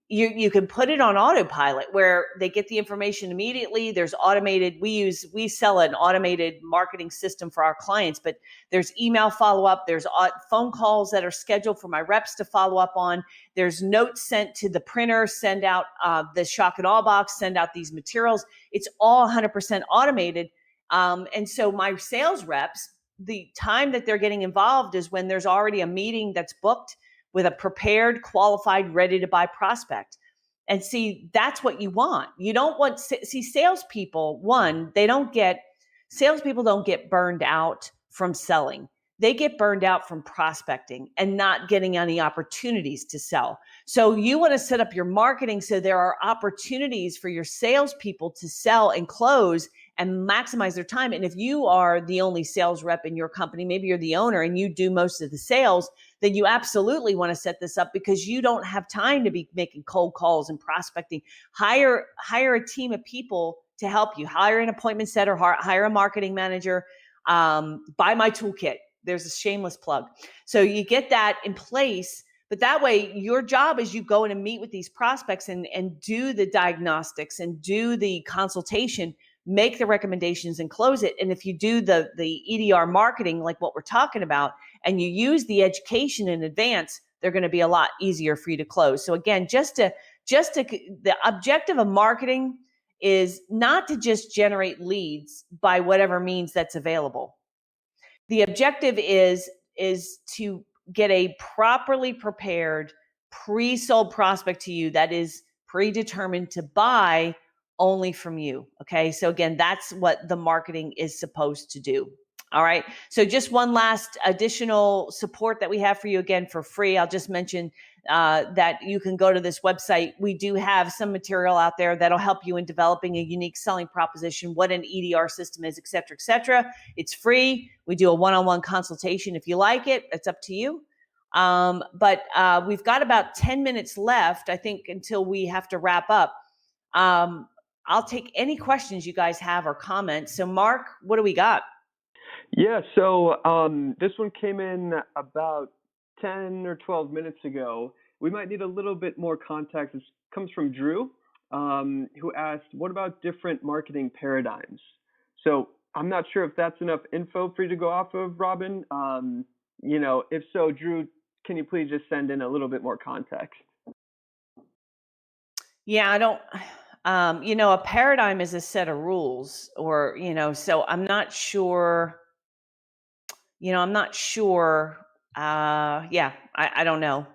You can put it on autopilot where they get the information immediately. There's automated, we sell an automated marketing system for our clients, but there's email follow-up. There's phone calls that are scheduled for my reps to follow up on. There's notes sent to the printer, send out the shock and awe box, send out these materials. It's all 100% automated. And so my sales reps, the time that they're getting involved is when there's already a meeting that's booked with a prepared, qualified, ready to buy prospect. And see, that's what you want. You don't want, salespeople, salespeople don't get burned out from selling. They get burned out from prospecting and not getting any opportunities to sell. So you want to set up your marketing so there are opportunities for your salespeople to sell and close and maximize their time. And if you are the only sales rep in your company, maybe you're the owner and you do most of the sales, then you absolutely want to set this up because you don't have time to be making cold calls and prospecting. Hire a team of people to help you. Hire an appointment setter, hire a marketing manager, buy my toolkit. There's a shameless plug. So you get that in place, but that way your job is you go in and meet with these prospects and do the diagnostics and do the consultation, make the recommendations and close it. And if you do the EDR marketing, like what we're talking about, and you use the education in advance, they're going to be a lot easier for you to close. So again, the objective of marketing is not to just generate leads by whatever means that's available. The objective is to get a properly prepared, pre-sold prospect to you that is predetermined to buy only from you. Okay. So again, that's what the marketing is supposed to do. All right. So just one last additional support that we have for you, again, for free. I'll just mention that you can go to this website. We do have some material out there that'll help you in developing a unique selling proposition, what an EDR system is, et cetera, et cetera. It's free. We do a one-on-one consultation. If you like it, it's up to you. But we've got about 10 minutes left, I think, until we have to wrap up. I'll take any questions you guys have or comments. So Mark, what do we got? Yeah, so this one came in about 10 or 12 minutes ago. We might need a little bit more context. This comes from Drew, who asked, what about different marketing paradigms? So I'm not sure if that's enough info for you to go off of, Robin. If so, Drew, can you please just send in a little bit more context? Yeah, I don't, a paradigm is a set of rules or, so I'm not sure. I'm not sure. I don't know.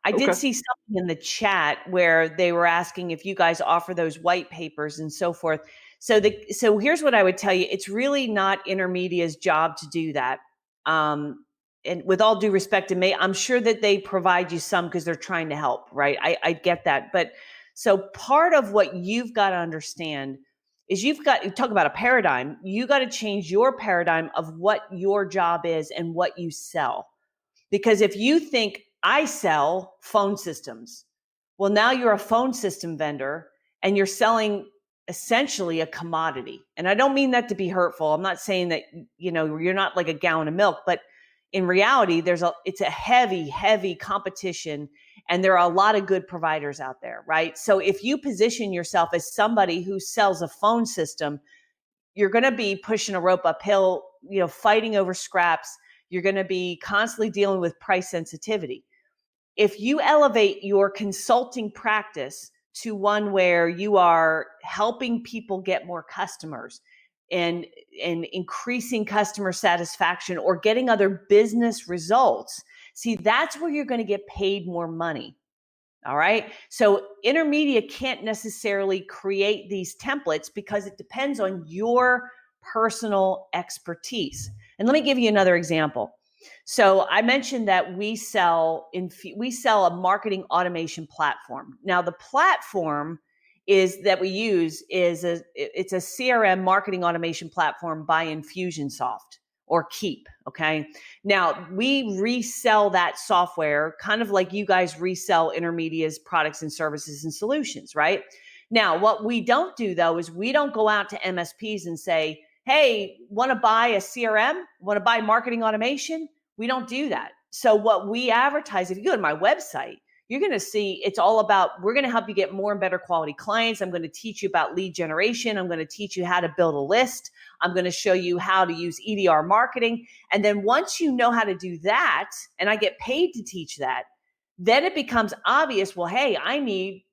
I Okay. did see something in the chat where they were asking if you guys offer those white papers and so forth. So here's what I would tell you. It's really not Intermedia's job to do that. And with all due respect to me, I'm sure that they provide you some because they're trying to help, right? I get that. But so part of what you've got to understand is you talk about a paradigm. You got to change your paradigm of what your job is and what you sell. Because if you think I sell phone systems, well, now you're a phone system vendor and you're selling essentially a commodity. And I don't mean that to be hurtful. I'm not saying that, you're not like a gallon of milk, but in reality, it's a heavy, heavy competition. And there are a lot of good providers out there, right? So if you position yourself as somebody who sells a phone system, you're going to be pushing a rope uphill, fighting over scraps. You're going to be constantly dealing with price sensitivity. If you elevate your consulting practice to one where you are helping people get more customers and increasing customer satisfaction or getting other business results, see, that's where you're going to get paid more money. All right. So Intermedia can't necessarily create these templates because it depends on your personal expertise. And let me give you another example. So I mentioned that we sell a marketing automation platform. Now the platform that we use it's a CRM marketing automation platform by Infusionsoft or Keep. Okay. Now we resell that software kind of like you guys resell Intermedia's products and services and solutions, right? Now, what we don't do though, is we don't go out to MSPs and say, hey, want to buy a CRM? Want to buy marketing automation? We don't do that. So what we advertise, if you go to my website, you're going to see it's all about, we're going to help you get more and better quality clients. I'm going to teach you about lead generation. I'm going to teach you how to build a list. I'm going to show you how to use EDR marketing. And then once you know how to do that, and I get paid to teach that, then it becomes obvious, well, hey, I need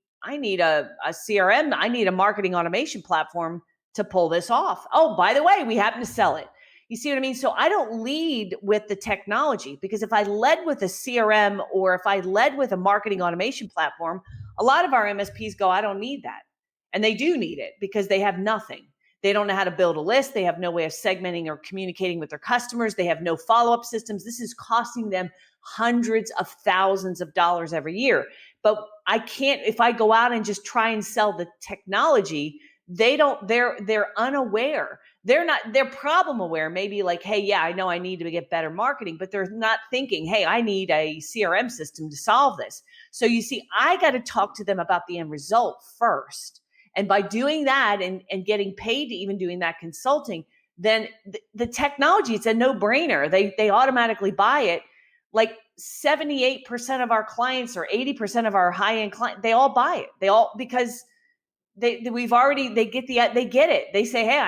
a CRM. I need a marketing automation platform to pull this off. Oh, by the way, we happen to sell it. You see what I mean? So I don't lead with the technology, because if I led with a CRM or if I led with a marketing automation platform, a lot of our MSPs go, I don't need that. And they do need it because they have nothing. They don't know how to build a list. They have no way of segmenting or communicating with their customers. They have no follow-up systems. This is costing them hundreds of thousands of dollars every year. But I can't, if I go out and just try and sell the technology, they're unaware. They're problem aware. Maybe like, hey, yeah, I know I need to get better marketing, but they're not thinking, hey, I need a CRM system to solve this. So you see, I got to talk to them about the end result first. And by doing that and getting paid to even doing that consulting, then the technology, it's a no-brainer. They automatically buy it. Like 78% of our clients or 80% of our high-end clients, they all buy it. Because they get it. They say, hey,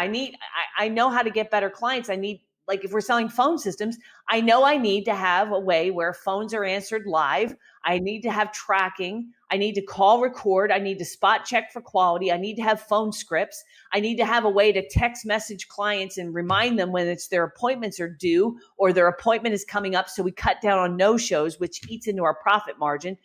I know how to get better clients. I need, like if we're selling phone systems, I know I need to have a way where phones are answered live. I need to have tracking. I need to call record. I need to spot check for quality. I need to have phone scripts. I need to have a way to text message clients and remind them when it's their appointments are due or their appointment is coming up. So we cut down on no-shows, which eats into our profit margin.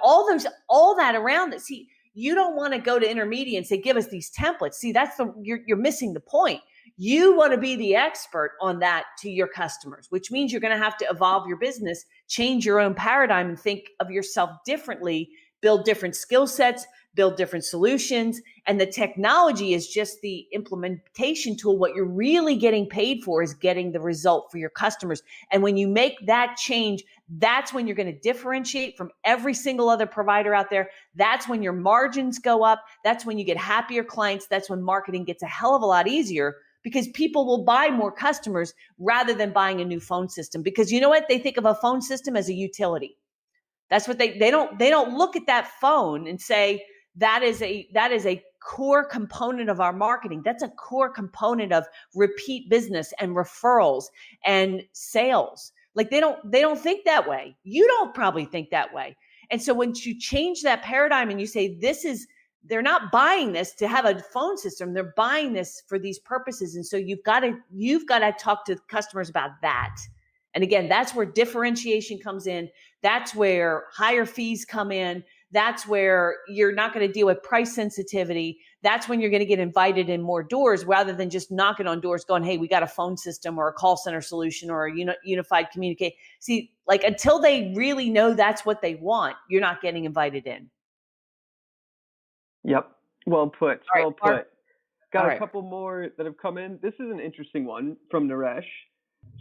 All that around it. See, you don't want to go to Intermedia and say, give us these templates. See, you're missing the point. You want to be the expert on that to your customers, which means you're going to have to evolve your business, change your own paradigm, and think of yourself differently, build different skill sets, build different solutions. And the technology is just the implementation tool. What you're really getting paid for is getting the result for your customers. And when you make that change, that's when you're going to differentiate from every single other provider out there. That's when your margins go up. That's when you get happier clients. That's when marketing gets a hell of a lot easier, because people will buy more customers rather than buying a new phone system. Because you know what? They think of a phone system as a utility. That's what they don't look at that phone and say, that is a core component of our marketing. That's a core component of repeat business and referrals and sales. Like they don't think that way. You don't probably think that way. And so once you change that paradigm and you say, they're not buying this to have a phone system, they're buying this for these purposes. And so you've got to talk to customers about that. And again, that's where differentiation comes in. That's where higher fees come in. That's where you're not going to deal with price sensitivity. That's when you're going to get invited in more doors rather than just knocking on doors going, hey, we got a phone system or a call center solution or a unified communicate. See, like until they really know that's what they want, you're not getting invited in. Yep. Well put. All right, well put. Mark. Got All a right. couple more that have come in. This is an interesting one from Naresh.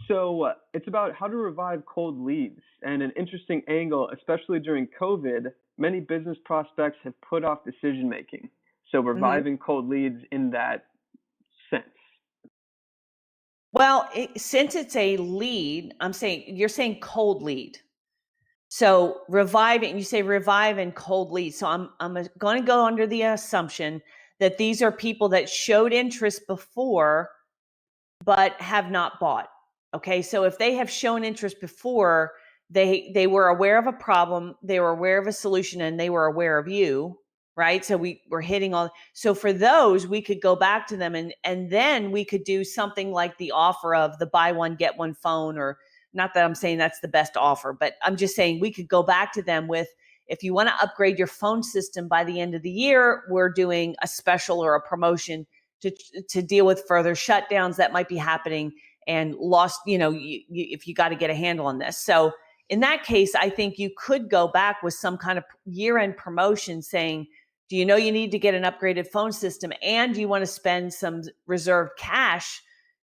So it's about how to revive cold leads, and an interesting angle, especially during COVID. Many business prospects have put off decision making. So reviving cold leads in that sense. Well, since it's a lead, you're saying cold lead. So reviving, you say revive and cold lead. So I'm going to go under the assumption that these are people that showed interest before, but have not bought. Okay. So if they have shown interest before, they were aware of a problem, they were aware of a solution, and they were aware of you, right? So we're hitting all. So for those, we could go back to them and then we could do something like the offer of the buy one, get one phone, or not that I'm saying that's the best offer, but I'm just saying we could go back to them with, if you want to upgrade your phone system by the end of the year, we're doing a special or a promotion to deal with further shutdowns that might be happening and lost, if you got to get a handle on this. So in that case, I think you could go back with some kind of year-end promotion saying, do you know you need to get an upgraded phone system, and do you want to spend some reserved cash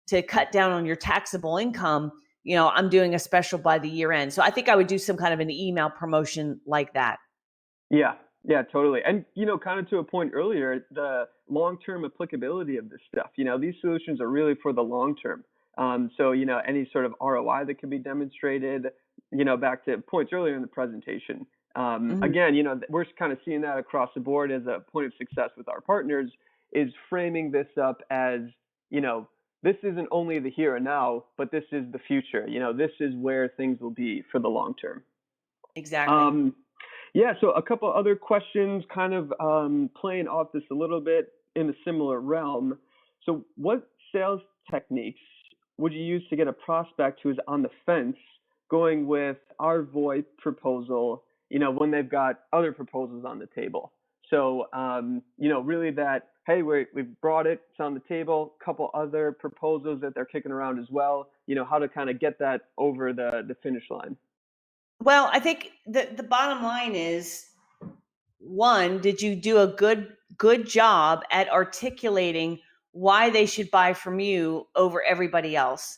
to cut down on your taxable income? I'm doing a special by the year end. So I think I would do some kind of an email promotion like that. Yeah, totally. And, kind of to a point earlier, the long-term applicability of this stuff, these solutions are really for the long term. So, any sort of ROI that can be demonstrated, back to points earlier in the presentation. Again, we're kind of seeing that across the board as a point of success with our partners, is framing this up as, this isn't only the here and now, but this is the future. This is where things will be for the long term. Exactly. Yeah, so a couple other questions kind of playing off this a little bit in a similar realm. So what sales techniques would you use to get a prospect who is on the fence going with our VoIP proposal, when they've got other proposals on the table? So, really that, hey, we've brought it, it's on the table, a couple other proposals that they're kicking around as well, how to kind of get that over the finish line. Well, I think the bottom line is, one, did you do a good job at articulating why they should buy from you over everybody else?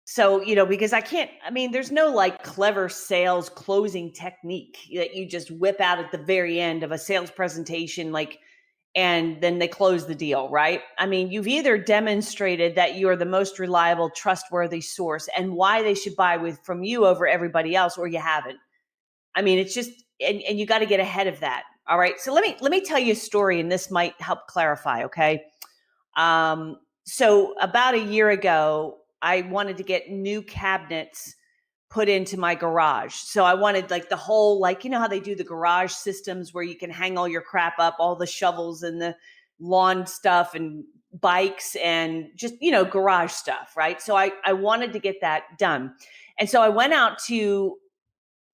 So, because there's no like clever sales closing technique that you just whip out at the very end of a sales presentation, and then they close the deal, right? You've either demonstrated that you're the most reliable, trustworthy source and why they should buy from you over everybody else, or you haven't. It's just, and you got to get ahead of that. All right. So let me tell you a story, and this might help clarify. Okay. So about a year ago, I wanted to get new cabinets put into my garage. So I wanted the whole, how they do the garage systems where you can hang all your crap up, all the shovels and the lawn stuff and bikes and just, garage stuff. Right. So I wanted to get that done. And so I went out to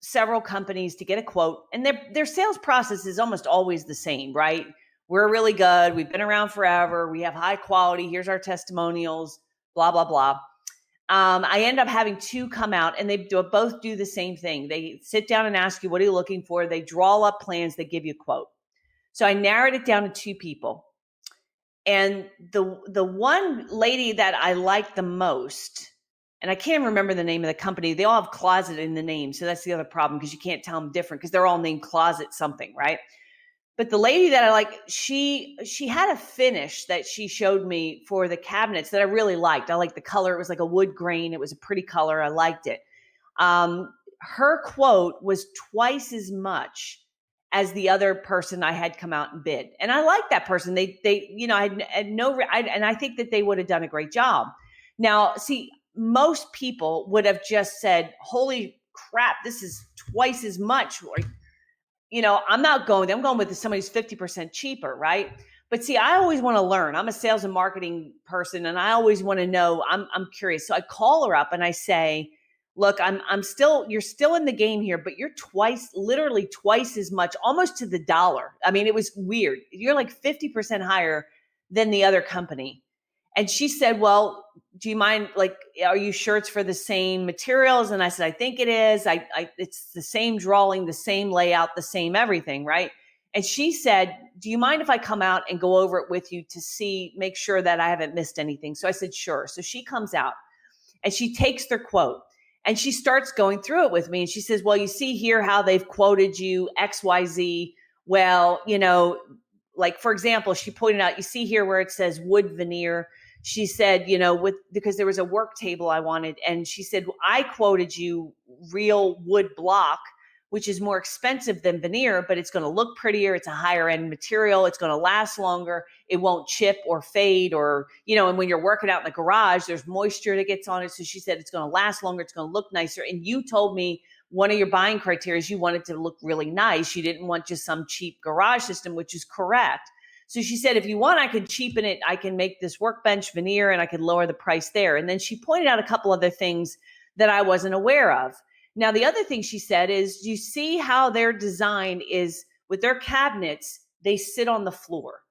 several companies to get a quote, and their sales process is almost always the same, right? We're really good. We've been around forever. We have high quality. Here's our testimonials, blah, blah, blah. I end up having two come out, and they both do the same thing. They sit down and ask you, what are you looking for? They draw up plans. They give you a quote. So I narrowed it down to two people. And the one lady that I liked the most, and I can't remember the name of the company. They all have Closet in the name. So that's the other problem, because you can't tell them different because they're all named Closet something, right? But the lady that I like, she had a finish that she showed me for the cabinets that I really liked. I liked the color. It was like a wood grain. It was a pretty color. I liked it. Her quote was twice as much as the other person I had come out and bid. And I like that person. They, I had and I think that they would have done a great job. Now, see, most people would have just said, holy crap, this is twice as much. Or, I'm not going there. I'm going with somebody who's 50% cheaper, right? But see, I always want to learn. I'm a sales and marketing person, and I always want to know. I'm curious. So I call her up and I say, look, you're still in the game here, but you're literally twice as much, almost to the dollar. I mean, it was weird. You're like 50% higher than the other company. And she said, well, do you mind, are you sure it's for the same materials? And I said, I think it is. It's the same drawing, the same layout, the same everything, right? And she said, do you mind if I come out and go over it with you to make sure that I haven't missed anything? So I said, sure. So she comes out and she takes their quote and she starts going through it with me. And she says, well, you see here how they've quoted you XYZ. Well, for example, she pointed out, you see here where it says wood veneer. She said, because there was a work table I wanted. And she said, well, I quoted you real wood block, which is more expensive than veneer, but it's going to look prettier. It's a higher end material. It's going to last longer. It won't chip or fade or, and when you're working out in the garage, there's moisture that gets on it. So she said, it's going to last longer. It's going to look nicer. And you told me one of your buying criteria is you wanted to look really nice. You didn't want just some cheap garage system, which is correct. So she said, if you want, I can cheapen it. I can make this workbench veneer and I could lower the price there. And then she pointed out a couple other things that I wasn't aware of. Now, the other thing she said is, you see how their design is with their cabinets, they sit on the floor.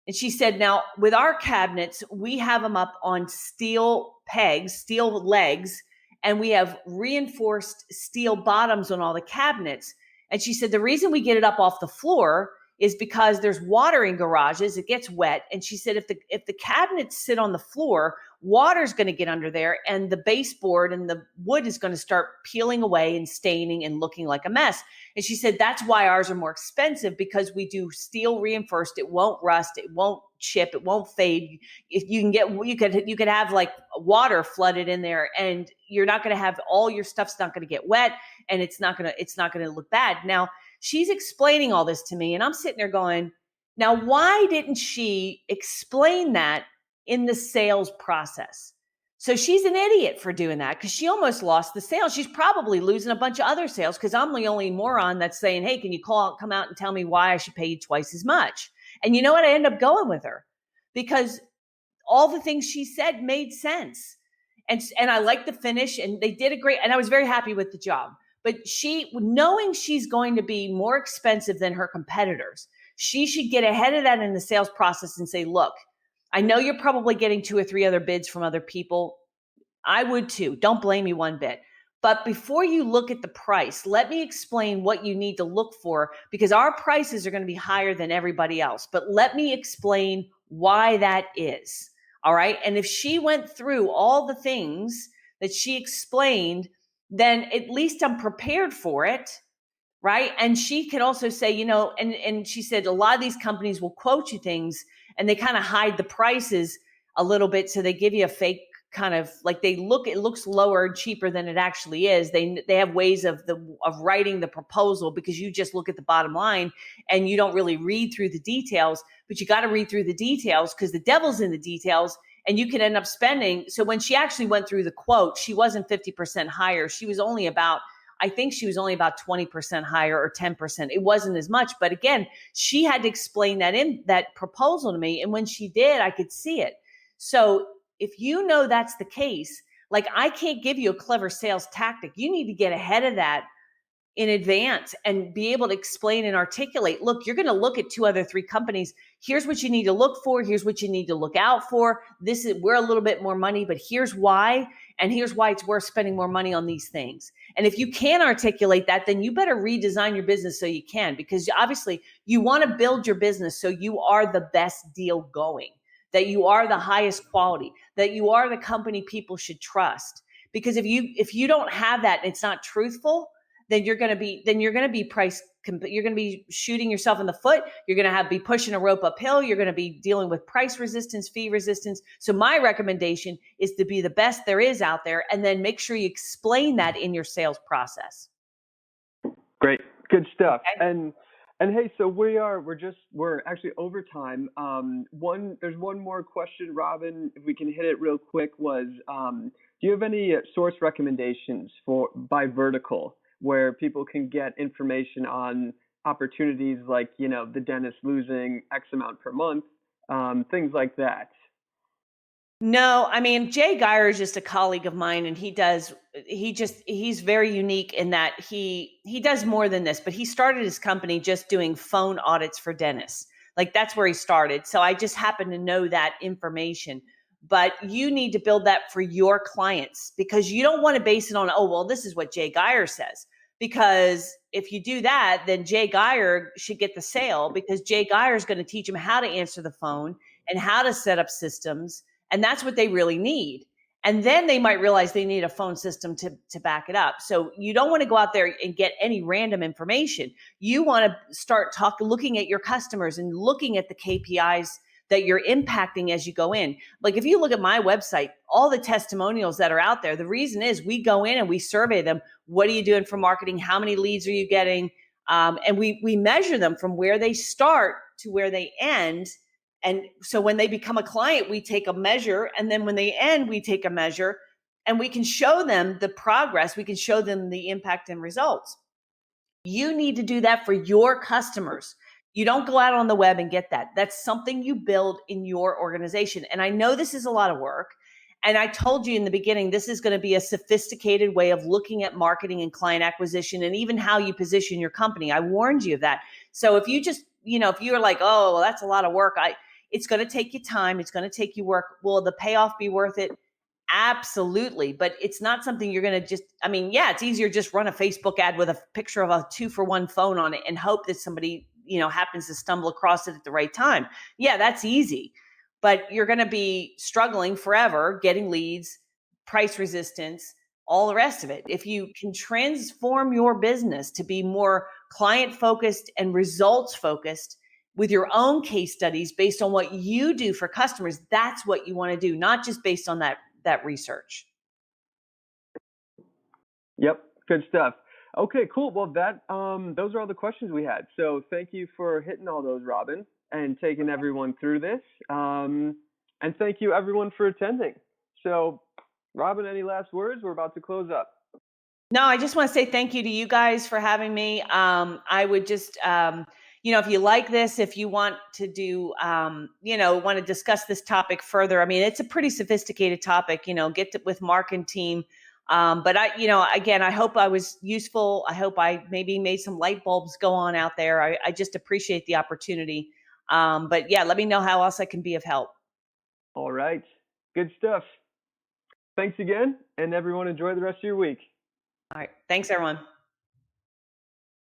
And she said, now with our cabinets, we have them up on steel pegs, steel legs, and we have reinforced steel bottoms on all the cabinets. And she said, the reason we get it up off the floor is because there's water in garages. It gets wet. And she said, if the cabinets sit on the floor, water's going to get under there and the baseboard and the wood is going to start peeling away and staining and looking like a mess. And she said, that's why ours are more expensive, because we do steel reinforced. It won't rust. It won't chip. It won't fade. If you could have like water flooded in there, and you're not going to have, all your stuff's not going to get wet, and it's not going to look bad. Now, she's explaining all this to me, and I'm sitting there going, now, why didn't she explain that in the sales process? So she's an idiot for doing that, because she almost lost the sale. She's probably losing a bunch of other sales, because I'm the only moron that's saying, hey, can you come out and tell me why I should pay you twice as much? And you know what? I end up going with her because all the things she said made sense. And I liked the finish, and they did a great, and I was very happy with the job. But knowing she's going to be more expensive than her competitors, she should get ahead of that in the sales process and say, look, I know you're probably getting 2 or 3 other bids from other people. I would too. Don't blame me one bit. But before you look at the price, let me explain what you need to look for, because our prices are going to be higher than everybody else. But let me explain why that is. All right. And if she went through all the things that she explained, then at least I'm prepared for it, right? And she can also say, and she said, a lot of these companies will quote you things and they kind of hide the prices a little bit. So they give you a fake kind of like, it looks lower and cheaper than it actually is. They have ways of writing the proposal, because you just look at the bottom line and you don't really read through the details, but you got to read through the details, because the devil's in the details. And you can end up spending. So when she actually went through the quote, she wasn't 50% higher. She was only about 20% higher or 10%. It wasn't as much. But again, she had to explain that in that proposal to me. And when she did, I could see it. So if you know that's the case, like, I can't give you a clever sales tactic. You need to get ahead of that in advance and be able to explain and articulate, look, you're going to look at 2 other 3 companies. Here's what you need to look for. Here's what you need to look out for. We're a little bit more money, but here's why. And here's why it's worth spending more money on these things. And if you can articulate that, then you better redesign your business so you can, because obviously you want to build your business so you are the best deal going, that you are the highest quality, that you are the company people should trust. Because if you don't have that and it's not truthful, then you're going to be you're going to be shooting yourself in the foot. You're going to be pushing a rope uphill. You're going to be dealing with price resistance, fee resistance. So my recommendation is to be the best there is out there, and then make sure you explain that in your sales process. Great, good stuff. Okay. And hey, so we're actually over time. There's one more question, Robin, if we can hit it real quick, was do you have any source recommendations by vertical where people can get information on opportunities like, the dentist losing X amount per month, things like that? No, I mean, Jay Geyer is just a colleague of mine, and he's very unique in that he does more than this, but he started his company just doing phone audits for dentists. Like, that's where he started. So I just happen to know that information. But you need to build that for your clients, because you don't want to base it on, oh, well, this is what Jay Geyer says. Because if you do that, then Jay Geyer should get the sale, because Jay Geyer is going to teach them how to answer the phone and how to set up systems. And that's what they really need. And then they might realize they need a phone system to back it up. So you don't want to go out there and get any random information. You want to start looking at your customers and looking at the KPIs that you're impacting as you go in. Like, if you look at my website, all the testimonials that are out there, the reason is we go in and we survey them. What are you doing for marketing? How many leads are you getting? And we measure them from where they start to where they end. And so when they become a client, we take a measure. And then when they end, we take a measure, and we can show them the progress. We can show them the impact and results. You need to do that for your customers. You don't go out on the web and get that. That's something you build in your organization. And I know this is a lot of work. And I told you in the beginning, this is going to be a sophisticated way of looking at marketing and client acquisition, and even how you position your company. I warned you of that. So if you just, if you're like, oh, well, that's a lot of work, it's going to take you time. It's going to take you work. Will the payoff be worth it? Absolutely. But it's not something you're going to it's easier to just run a Facebook ad with a picture of a 2-for-1 phone on it and hope that somebody, happens to stumble across it at the right time. Yeah, that's easy. But you're going to be struggling forever getting leads, price resistance, all the rest of it. If you can transform your business to be more client focused and results focused, with your own case studies based on what you do for customers, that's what you want to do, not just based on that research. Yep, good stuff. Okay, cool. Well, those are all the questions we had. So thank you for hitting all those, Robin, and taking everyone through this. And thank you, everyone, for attending. So, Robin, any last words? We're about to close up. No, I just want to say thank you to you guys for having me. I would just, if you like this, if you want to do, want to discuss this topic further, it's a pretty sophisticated topic, get with Mark and team. But again, I hope I was useful. I hope I maybe made some light bulbs go on out there. I just appreciate the opportunity. But yeah, let me know how else I can be of help. All right. Good stuff. Thanks again. And everyone, enjoy the rest of your week. All right. Thanks, everyone.